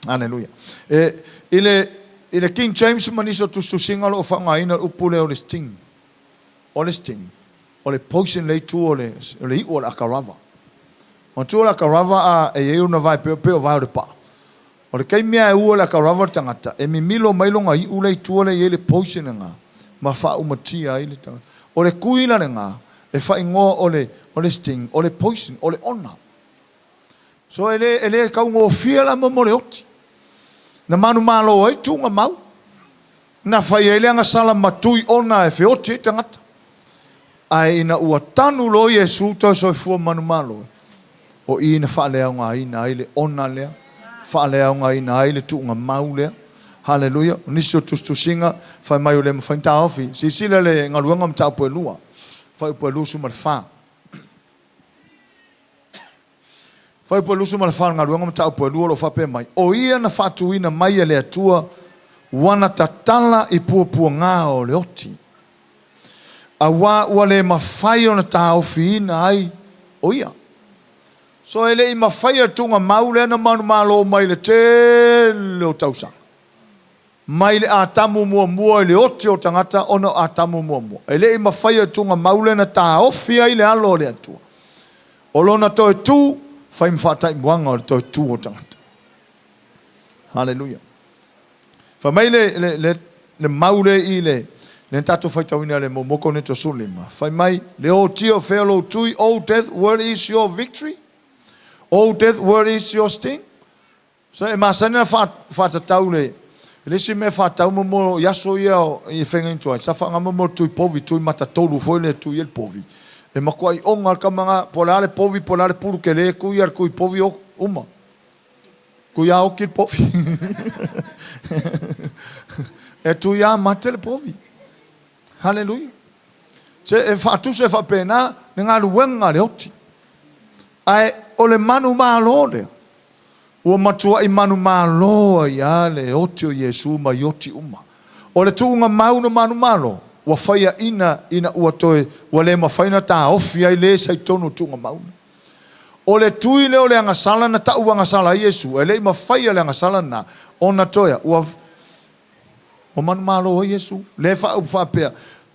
Aleluia. Ile King James maniso tu susinga lo whanga ina upule o le sting. O le sting. O le poison le tu o le i o le akarava. O tu o le akarava a e eu na vai peo vai o le pa. O le kaimea e ua le akarava tangata. E mi milo mailonga i ule i tu o le i le poison nga. Ma wha umatia i le tangata. O le kuila le ngā, e wha ingoa o le sting, o le poison, o le ona. So ele kau ngō fia la mo le oti. Na manu malo ai tunga mau. Na whai ele anga sala matui ona e whi oti e tangata. Ai ina ua tanu lo Yesu toi soi fua manu malo. O i na wha lea ngā ina ai le ona lea. Wha lea ngā ina ai le tunga mau lea. Haleluia. Niso tustusinga fai mai o le mawhainta ofi. Sisila le ngaluanga mta upo e lua. Fai upo e lusu marfa. Fai upo e lusu marfa ngaluanga mta upo e lua lo fape mai. O ia na fatuina mai e le atua wana tatala i pua ngā o le oti. A ua le mawhai o na ta ofi ina ai o ia. So ele i mawhai a tunga maule na manu malo mai le te leo tausanga. Mai le atamu mua le oti o tangata ono atamu mua. Ele i mawhai tunga maule na ta ofia i le alo le atua. O lona toi tu, whai mwhatai mwanga o toi tu o tangata. Hallelujah. Wha mai le maule i le tato whai tawina le momoko neto sulima. Whai mai le o tio whelo tui, O death, where is your victory? O death, where is your sting? So e masana whatatau le Lesi me whatau mo yaso ia I whengen tuai. Sa whanga mo tui povi, tui mata tolu, foi le tui el povi. E makua I onga ka mga polare povi, polare puru ke le, kui ar kui povi o uma. Kui a oki povi. E tui a mate le povi. Hallelujah. Se e whatu se whapena, ne ngā ruenga le oti. Ai, o le manu malo lea. Ua matua I manu malo ia le oti o Yesu ma yoti uma. O le tuunga mauna manu malo. Ua whaia ina ua toe. Ua le mawhaina ta ofi ai le sai tonu tuunga mauna. O le tui leo le angasala na tau angasala Yesu. E le mawhaia le angasala na. O na toia. O manu malo o Yesu. Le whapea.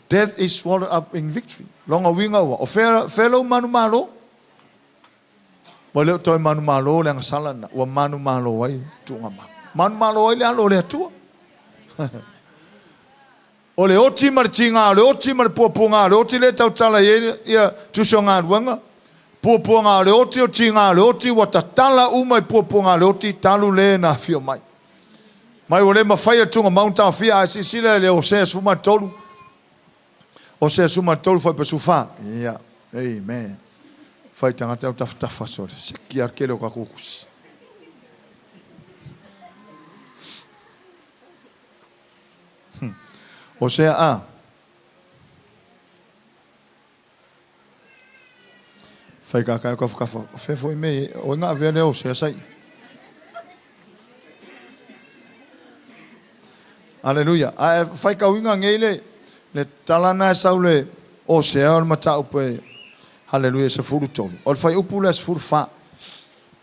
Death is swallowed up in victory. Longa winga ua. O whelo manu malo. Wa leo toi manu malo le ngasala na. Ua manu malo ai tuunga mau. Manu malo ai le alo le atua. O le oti maritinga, le oti maripuapunga, le oti le tautala ia tusionga ruanga. Puapunga, le oti o tinga, le oti watatala umai puapunga, le oti talu le na fio mai. Mai o le mawhaia tunga maunta fia a sisile le o sea suma tolu. O sea suma tolu fai pesufa. Ia, amen. Fai tangata o taftafa sore. Seki arkele o kakukus. O sea a. Fai kakai kafa. Fe foi me o nga vele o sea sai. Aleluia. A fai ka winga ngele le talana saule o sea o mata upe. Hallelujah se furu tonu. O fai upula se furu fa.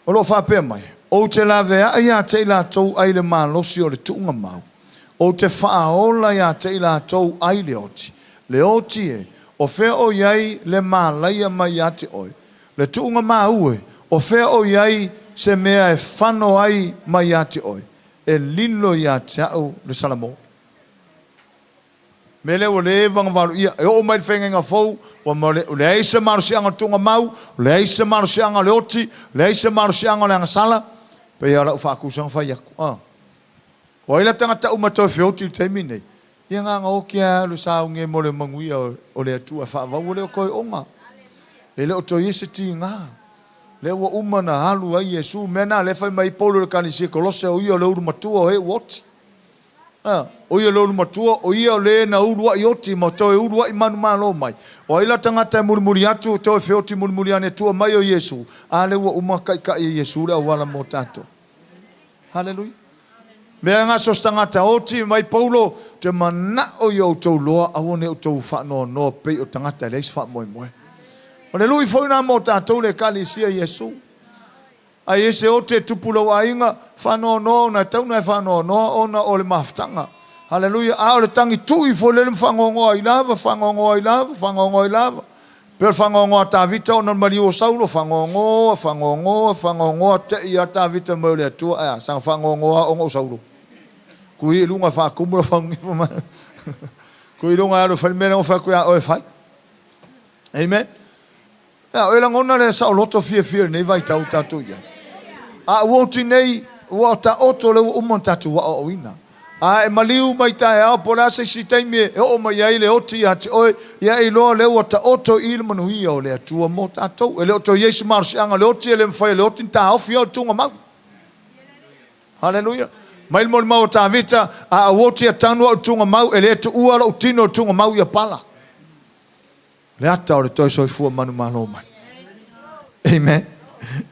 O lo fa pe mai. O te la vea ia te la tou ai le malosi o le tuunga mau. O te whaaola ia te ila tau ai le oti. Le oti e, o whea o iai le mālaia mai ate oi. Le tuunga māue, o whea o iai se mea e whano ai mai ate oi. E lilo ia te au le salamo. Me le o le evanga waru ia, e o mai whengenga fau, o le eise marusianga tunga mau, le eise marusianga le oti, le eise marusianga le angasala, pe ia la uwhakusanga whai aku. O ila tangata umato fioti te mine. Ia ngā o kia lu saunge mo le manguia o le atua whaavau le o koe onga. E le o to yese ti ngā. Le ua umana halu ai Yesu. Mena le whai mai polo le kanisi kolose o ia le uru matua o he uoti. O ia le uru matua o ia le na urua i oti ma toe urua i manu malo mai. O ila tangata murimuri atu toe fioti murimuri ane tua mai o Yesu. A le ua umakai ka i Yesu le awala mo tato. Hallelujah. Mea ngā sostangata oti mai paulo te mana o i au tau loa awone o tau whanau noa pei o tangata leis wha moe moe. O le lui whauna mo tātou le kalisia Yesu. A ese o te tupula wa inga whanau noa na tauna e whanau noa o na o le maftanga. Hallelujah. A o le tangi tui fo le whangongoa i lava, whangongoa i lava, whangongoa i lava. Pero whangongoa tā vita o na mari o saulo, whangongoa te i a tā vita mo le atua. Ea, sang whangongoa o ngau saulo. Kui lunga fa kumura fangifu ma. Kui lunga alo falmena o fa kuia o fai. Amen. Ya o la ngona le sa loto fie nei vai tau tatu ya. A woti nei wata oto le umonta tu wa o ina. A e maliu mai tai a pola se si taimi e o mai ai le oti ati o ya i lo le wata oto il manuia o le atua mo tatu. E le oto Yesu marsianga le oti le mfai le oti ta ofi o tunga mau. Hallelujah. Mai mo mau ta vita a woti a tanu o tunga mau e le tu ua o tino tunga mau ia pala. Le ata o le toi soi fua manu malo mai. Amen.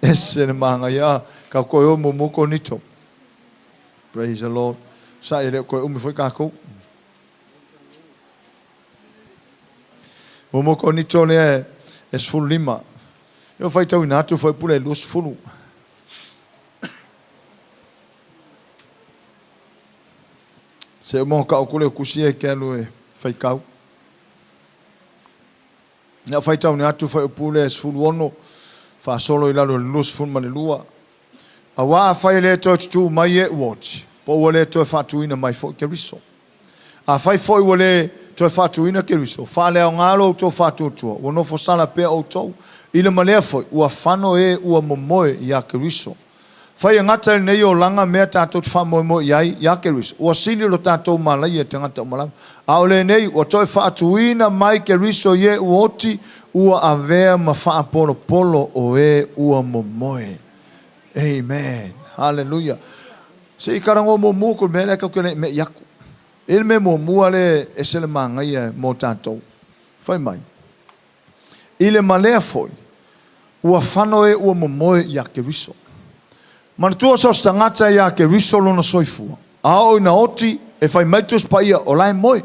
Ese ne manga ia ka koe o moko nito. Praise the Lord. Sa ele koe umi foi ka ko. Moko nito le e sfulu lima. Eu fai tau inatu foi pule lus fulu. Se mo ka o kule kusia ke alu e fai kau. Na fai tau ni atu fai pule sfulu ono fa solo ilalo lus fulu mane lua. A wa fai le to tu mai e watch. Po wole to fa tu ina mai fo ke riso. A fai foi wole to fa tu ina ke riso. Fa le ngalo to fa tu tu. Wono fo sala pe o to. Ile malea foi ua fano e ua momoe ia ke riso. Fai ngata nei o langa mea tātou te whamoimo iai, ia ke riso. Ua sili lo tātou malai e tangata o malam. A ole nei, ua toi whaatuina mai ke riso ie uoti, ua avea ma whaapolo polo o e ua momoe. Amen. Hallelujah. Se I karango mo mua ko mea leka kene me yaku. Ele me mo mua le e sele mangai e mo tātou. Fai mai. Ile malea foi. Ua whano e ua momoe ia ke riso. Manatua sa stangata ia ke riso lona soifua. Ao ina oti e fai maitus pa ia o lai moe.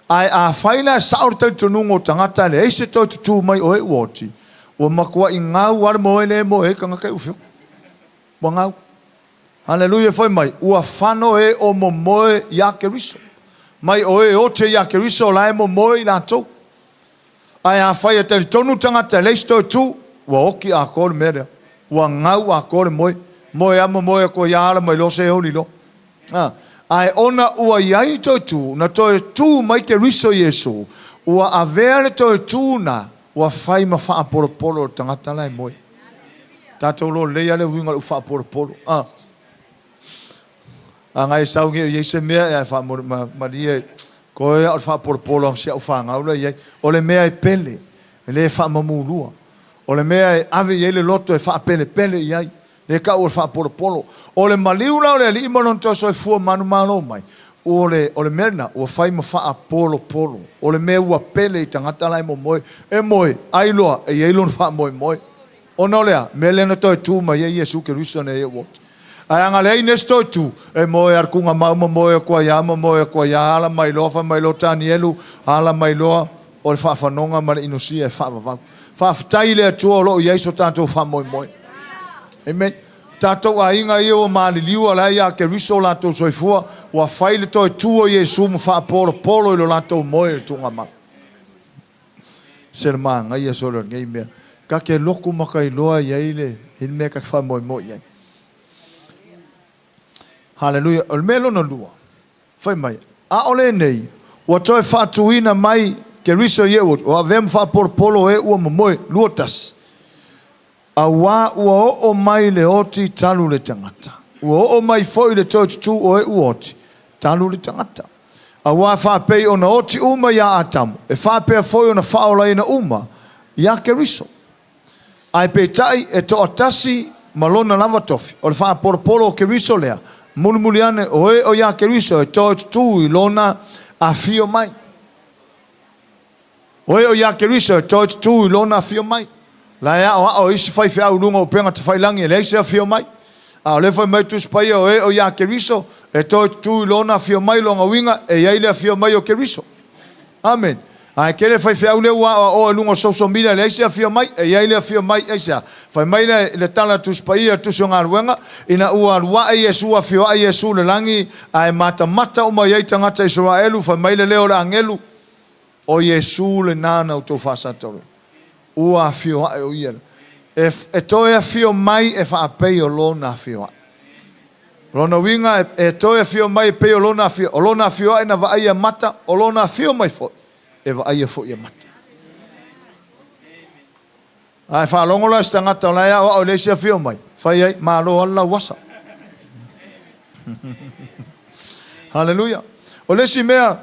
Ai a whaila e saur tau tunungo tangata le eise tau tutu mai o e uoti. Ua makua I ngau ar moe le moe kanga kai ufio. Ua ngau. Hallelujah fai mai. Ua whano e o momoe ia ke riso. Mai o e ote ia ke riso o lai momoe la tau. Ai a whai e tari tonu tangata le eise tau tu. Ua oki a kore merea. Ua ngau a kore moe. Moe ama moe ko yara mai lo se honi lo. Ai ona ua iai toi tu, na toi tu mai ke riso Yesu. Ua avere toi tu na, ua fai ma wha polo polo tangata lai moe. Tātou lo leia le winga u wha polo polo. Ngai saungi o Yesu mea e wha maria koe o wha polo polo sia u wha ngaula iai. O le mea e pele, e le wha mamulua. O le mea e ave iai le loto e wha pele pele iai. Le ka o fa polo polo o le maliu la o le li monon to so fu manu malo mai o le merna o fai ma fa polo polo o le me ua pele tangata lai mo moe e moe ai loa e ai lon fa moe moe o no lea me le no to tu mai Yesu ke riso ne e wot ai anga le nesto tu e moe ar kunga mau moe ko ya ala mai lo fa mai lo tani elu ala mai lo o fa fa nonga ma inosia fa fa tai le tu lo Yesu tanto fa moe moe. Amen. Tātou a inga I o maliliu ala ia ke riso lātou soifua ua whaile toi tua Yesu mu wha polo polo I lo lātou moe tunga ma. Sera maa ngai a sora ngai mea. Ka ke loku maka I loa iai le in mea ka wha moe moe iai. Hallelujah. O le mea lona lua. Whai mai. A ole nei. Ua toi whatuina mai ke riso iei o a vem wha polo polo e ua moe luotas. A wā ua o mai le oti talu le tangata. Ua o mai foi le tōtutu o e uoti. Talu le tangata. A wā whāpei o na oti uma ia atamu. E whāpea foi o na whaola ina uma. Ia ke riso. Ai pe tai e to atasi malona lava tofi. O le whāporoporo o ke riso lea. Mulumuliane o e o ia ke riso e tōtutu I lona a fio mai. O e o ia ke riso e tōtutu I lona a fio mai. La ya o isi fai fia ulunga o penga te fai langi e leise a fio mai. A le fai mai tu spai o e o ia ke riso e toi tu lona fio mai longa winga e ia ile a fio mai o ke riso. Amen. A ke le fai fia ule o lunga social media leise a fio mai e ia ile a fio mai e sia. Fai mai le tala tu spai a tu songa ruenga ina ua rua e Yesu a fio a Yesu le langi a e mata o mai e tangata Israelu fai mai le leo le angelu o Yesu le nana o tō whasatore. Ua fio a o ia. E toe fio mai e whaapei o lona fio. Lona winga e toe fio mai pe o lona fio. O lona fio e na vaia mata. O lona fio mai fo. E vaia fo ia mata. Ai whalongo la stangata o laia o lesia fio mai. Whai ai malo ala wasa. Hallelujah. O lesi mea.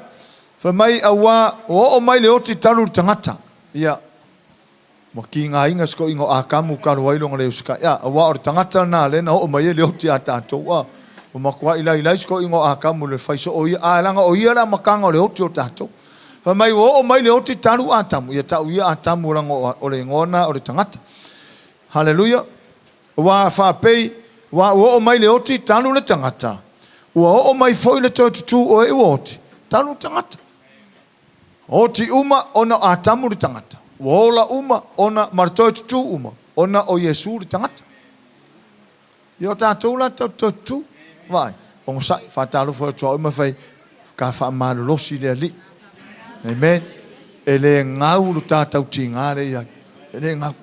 Whai mai awa o mai le oti talu tangata. Ia. Mo ki ngā inga sko ingo a kamu karu wailonga leo ska. Ia, awa o tangata nā lena o mai e leo ti a tātou. O makua ila sko ingo a kamu le whaiso o ia. A langa o ia la makanga o leo ti o tātou. Wha mai o mai leo ti taru a tamu. Ia tau ia a tamu rango o le ngona o le tangata. Hallelujah. Wa whapei. Wa o mai leo ti taru le tangata. Wa o mai foi le tōtutu o e uoti. Taru tangata. O ti uma ona a tamu le tangata. Wola uma ona martoi tu uma ona o Yesu ri tangata. Yo tātou la tu vai. On sa fatalu fo tu uma fai ka fa malulosi le ali. Amen. Ele ngau lu tātou tingare ya. Ele ngau.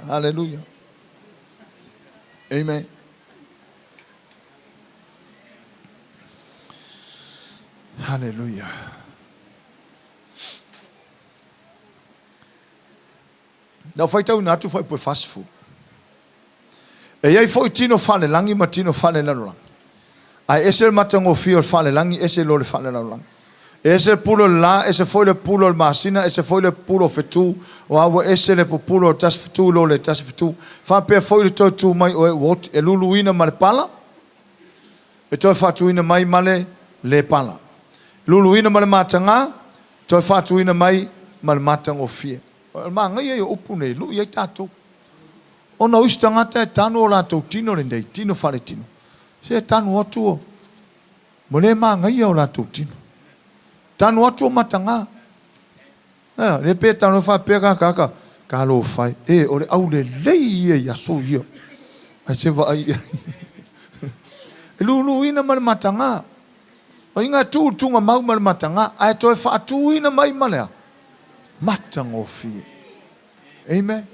Hallelujah. Amen. Hallelujah. Não foi tão nato, foi por fast food. E iai fo tino fale langi ma tino fale lalulangi. Ai ese matango fio fale langi ese lo le fale lalulangi. Ese pulo la, ese foi le pulo le masina, ese foi le pulo fetu, o awa ese le pulo tas fetu lo le tas fetu. Fa pe foi le tu mai o wot e luluina ma le pala. E toi fatuina mai male le pala. Luluina ma le matanga, toi fatuina mai ma le matango fie. Ma ngai e upu nei lu ia tatou. Ona uistanga te tanu o latou tino le ndei, tino fale tino. Se tanu atu o. Mo le ma ngai o latou tino. Tanu atu o matanga. Le pe tanu fa pega kaka. Ka lo fai. E ore au le lei e ya so ia. Ai se va ai. Lulu ina mal matanga. O inga tu tunga mau mal matanga. Ai toi fa tu ina mai malea. Matango fi. Amen.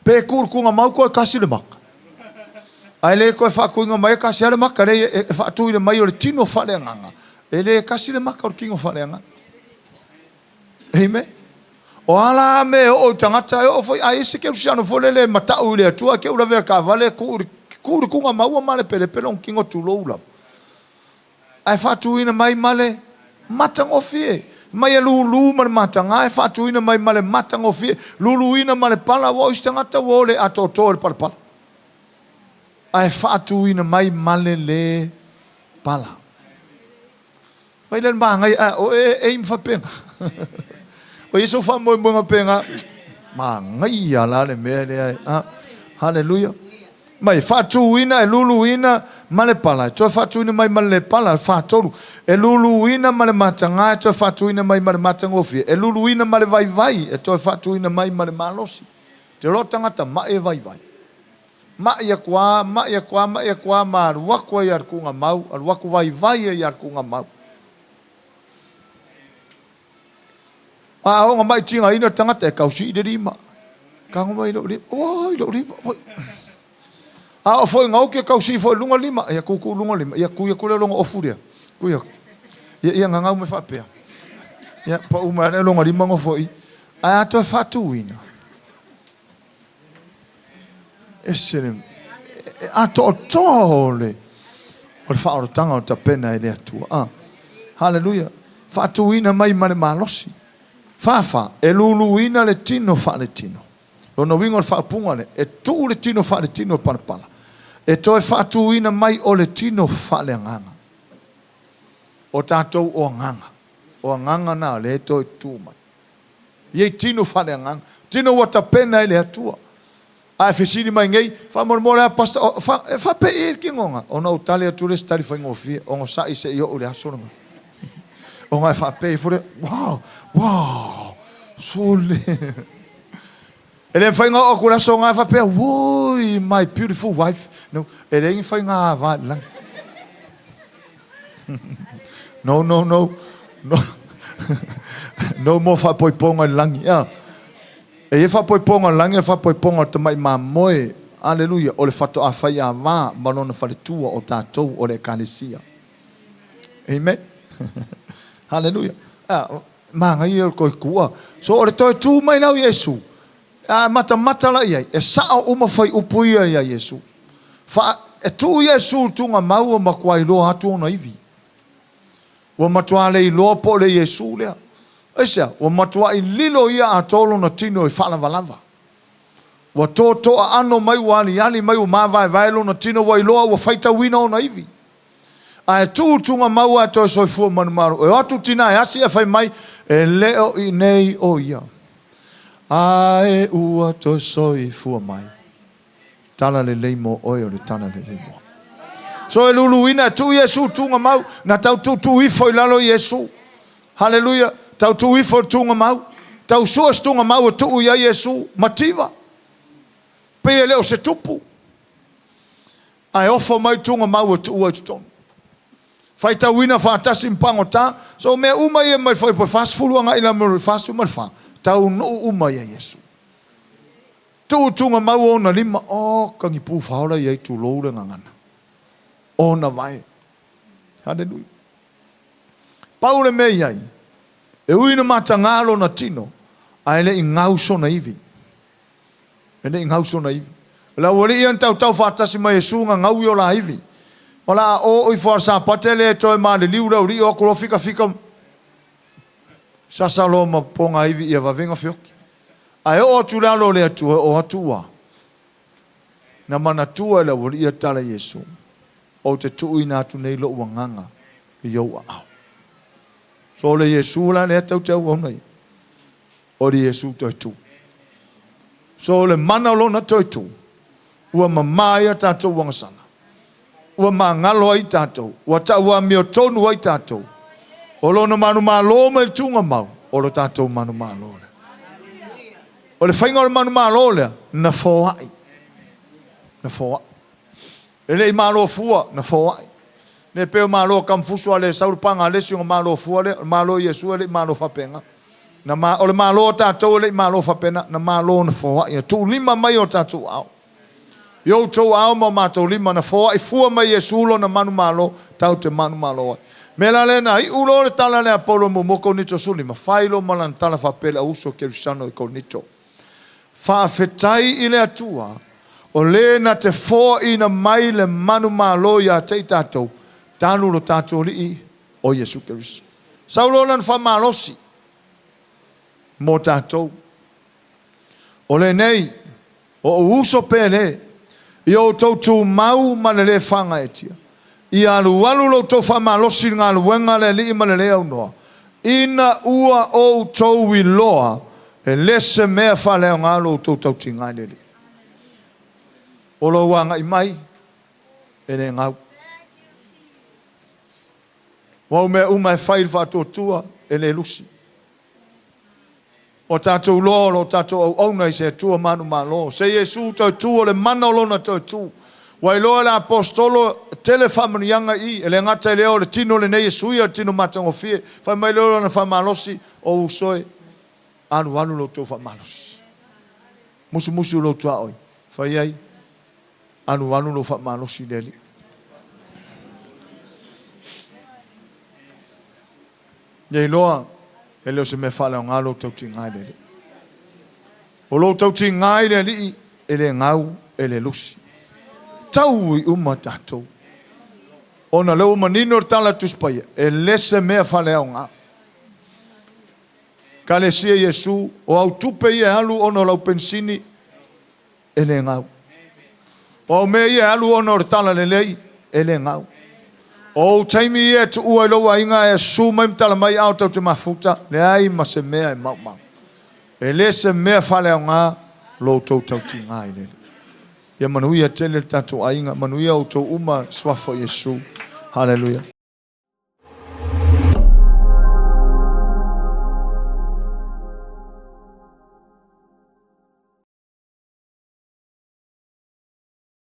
Pe kur kunga mau ko kasi le maka. Ai le ko fa kunga mai kasi le maka le fa tu ina mai o le tino fa le nganga. Ele kasi le maka o kingo whareanga. Amen. O ala me o tangata o foi ai se ke usiano fole le matau le atua ke ura ver ka vale kuri kunga maua male pele pele on kingo tu loula. Ai fatu ina mai male matango fie. Mai lulu mal matanga ai fatu ina mai male matango fie. Lulu ina male pala wo istangata wo le atoto le pala. Ai fatu ina mai male le pala. Vai len bangai o e imfa penga. O yeso fa mo penga. Ma ngai ala le me le hallelujah. Mai fatu ina e lulu ina male pala. To fatu ina mai male pala fatu. E lulu ina male matanga to fatu ina mai male matanga ofi. E lulu ina male vai e to fatu ina mai male malosi. Te lo tangata ma e vai. Ma ia kwa ma ruako ia kunga mau, ruako vai ia kunga mau. O mai tinga ina tangata e kausi de rima. Ka ngoma ilo ri. O ilo ri. O foi ngau ke kausi foi lunga lima. Ia kuku lunga lima. Ia kuia kule longa ofuria. Kuia. Ia ngau me fapea. Ia pa uma ne longa lima ngo foi. A to fatu ina. Esere. A to tole. O fa o tanga o tapena ele atua. Hallelujah. Fatu ina mai mane malosi. Fafa, e lulu ina le tino fa le tino. Lona wingo le fa punga le, e tu le tino fa le tino panapala. E toi fa tu ina mai o le tino fa le nganga. O tatou o nganga. O nganga na le toi tu mai. Ye tino fa le nganga. Tino wata pena ele atua. A fesini mai ngai, fa mormora pasta, fa pe e kingonga. O na utale atu le stari fa ngofie, o ngo sa ise yo ule asonga. O ngai fa pe fore, wow, sole. Ele fai nga o kula so ngai fa pe, woi, my beautiful wife. No, ele fai nga va lang. No. No mo fa poi ponga lang. Ya. E fa poi ponga lang, e fa poi ponga te mai mamoe. Alleluia. O le fato a fai a va, malona fa le tua o tatou o le kalesia. Amen. Hallelujah. Manga ia ko kua. So ore toi tu mai nau Yesu. Mata la ia. E sao uma fai upuia ia Yesu. Fa e tu Yesu tunga mau o makwai lo hatu ona ivi. Wa matua le lo po le Yesu lea. Esa, wa matua I lilo ia atolo na tino I fala valava. Wa toto ano mai wali yani mai o mava vai lo na tino wa lo wa faita wina ona ivi. Ai tu tunga mau ato so fu manmaro. E atu tina e asi e fai mai e leo I nei o ia. Ai u ato so fu mai. Tala le leimo o le tana le leimo. So e luluina tu Yesu tunga mau na tau tu I foi lalo Yesu. Hallelujah. Tau tu I foi tunga mau. Tau so tunga mau tu ia Yesu mativa. Pe leo se tupu. Ai ofo mai tunga mau tu o ton. Fai ta wina fa tasi mpango ta. So me uma ia mai foi po fast food nga ila mo fast food fa. Tau no uma ia Yesu. Tu tunga mau ona lima kangi pu faula ia tu lo le ngana. Ona vai. Hallelujah. Paule me ia. E uina matangalo na tino. Ai le ingau so na ivi. Ele ingau so na ivi. La wali ian tau fatasi mai Yesu nga ngau yo la hivi. Ola o i for sa patele to ma le liu ri o ko fika sa saloma ponga hivi ia va venga fioki. Ai o tulalo le tu o atua. Na mana tua la wali ia tala Yesu. O te tuina tu nei lo wanganga i yo au. So le Yesu la le tau tau o nei. O le Yesu toi tu. So le mana lo na toi tu. Ua mamaya tatou wangasana. Ua mangalo ai tatou. Ua ta ua mio tonu ai tatou. O lo na manu malo me tunga mau. O lo tatou manu malo le. O le whainga o le manu malo le. Na fōai. Na fōai. Ele i malo fua. Na fōai. Ne peo malo kamfusu ale saurupanga le siunga malo fua le. Malo Yesu ele i malo fapenga. O le malo tatou ele i malo fapena. Na malo na fōai. Tu lima mai o tatou au. Yo tau au ma mātou lima na fōa i fua mai Yesu lo na manu malo, tau te manu malo. Me la lena, i ulo le tala le apolo mo moko nito suli, ma whailo malan tala whapele auso ke rusano i ko nito. Whaafetai i le atua, o le na te fōa i na mai le manu malo ia te tātou, tānu lo tātou li i o Yesu ke rusu. Saulo lan whamalosi, mo tātou. O le nei, o uso pēne, Yo tau mau malele whanga etia. I alu lo tau whamalosi ngā luenga le li malele au noa. Ina ua o tau i loa e lese mea whaleo ngā lo tau tingai neli. O lo wanga i mai e ne ngau. Wau mea umai whail whatotua e le lusi. O tātou lo tātou au aunai se tua manu malo. Se Yesu tau tua le mana lona tau tu. Wai loa le apostolo tele whamanianga i. Ele ngata i leo le tino le nei Yesu ia tino matango fie. Whai mai leo na whamalosi o usoe. Anu lo tau whamalosi. Musu lo tua oi. Whai ai. Anu lo whamalosi leli. Nei loa. E leo se me whale o ngā lo tau ti ngai lele. O lo tau ti ngai lele e le ngau e le lusi. Tau i uma tātou. O na leo manino tala tuspaia. E lese mea whale o ngā. Ka le sia Yesu o au tupe i e halu ono lau pensini e le ngau. O me i e halu ono tala lelei e le ngau. O taimi e tu ua loa inga e su mai mtala mai au tau te mafuta. Le ai ma se mea e mau mau. E le se mea whale au ngā lo tau ti ngā i lele. Ia manuia tele tatu a inga. Manuia o tau uma swafo Yesu. Hallelujah.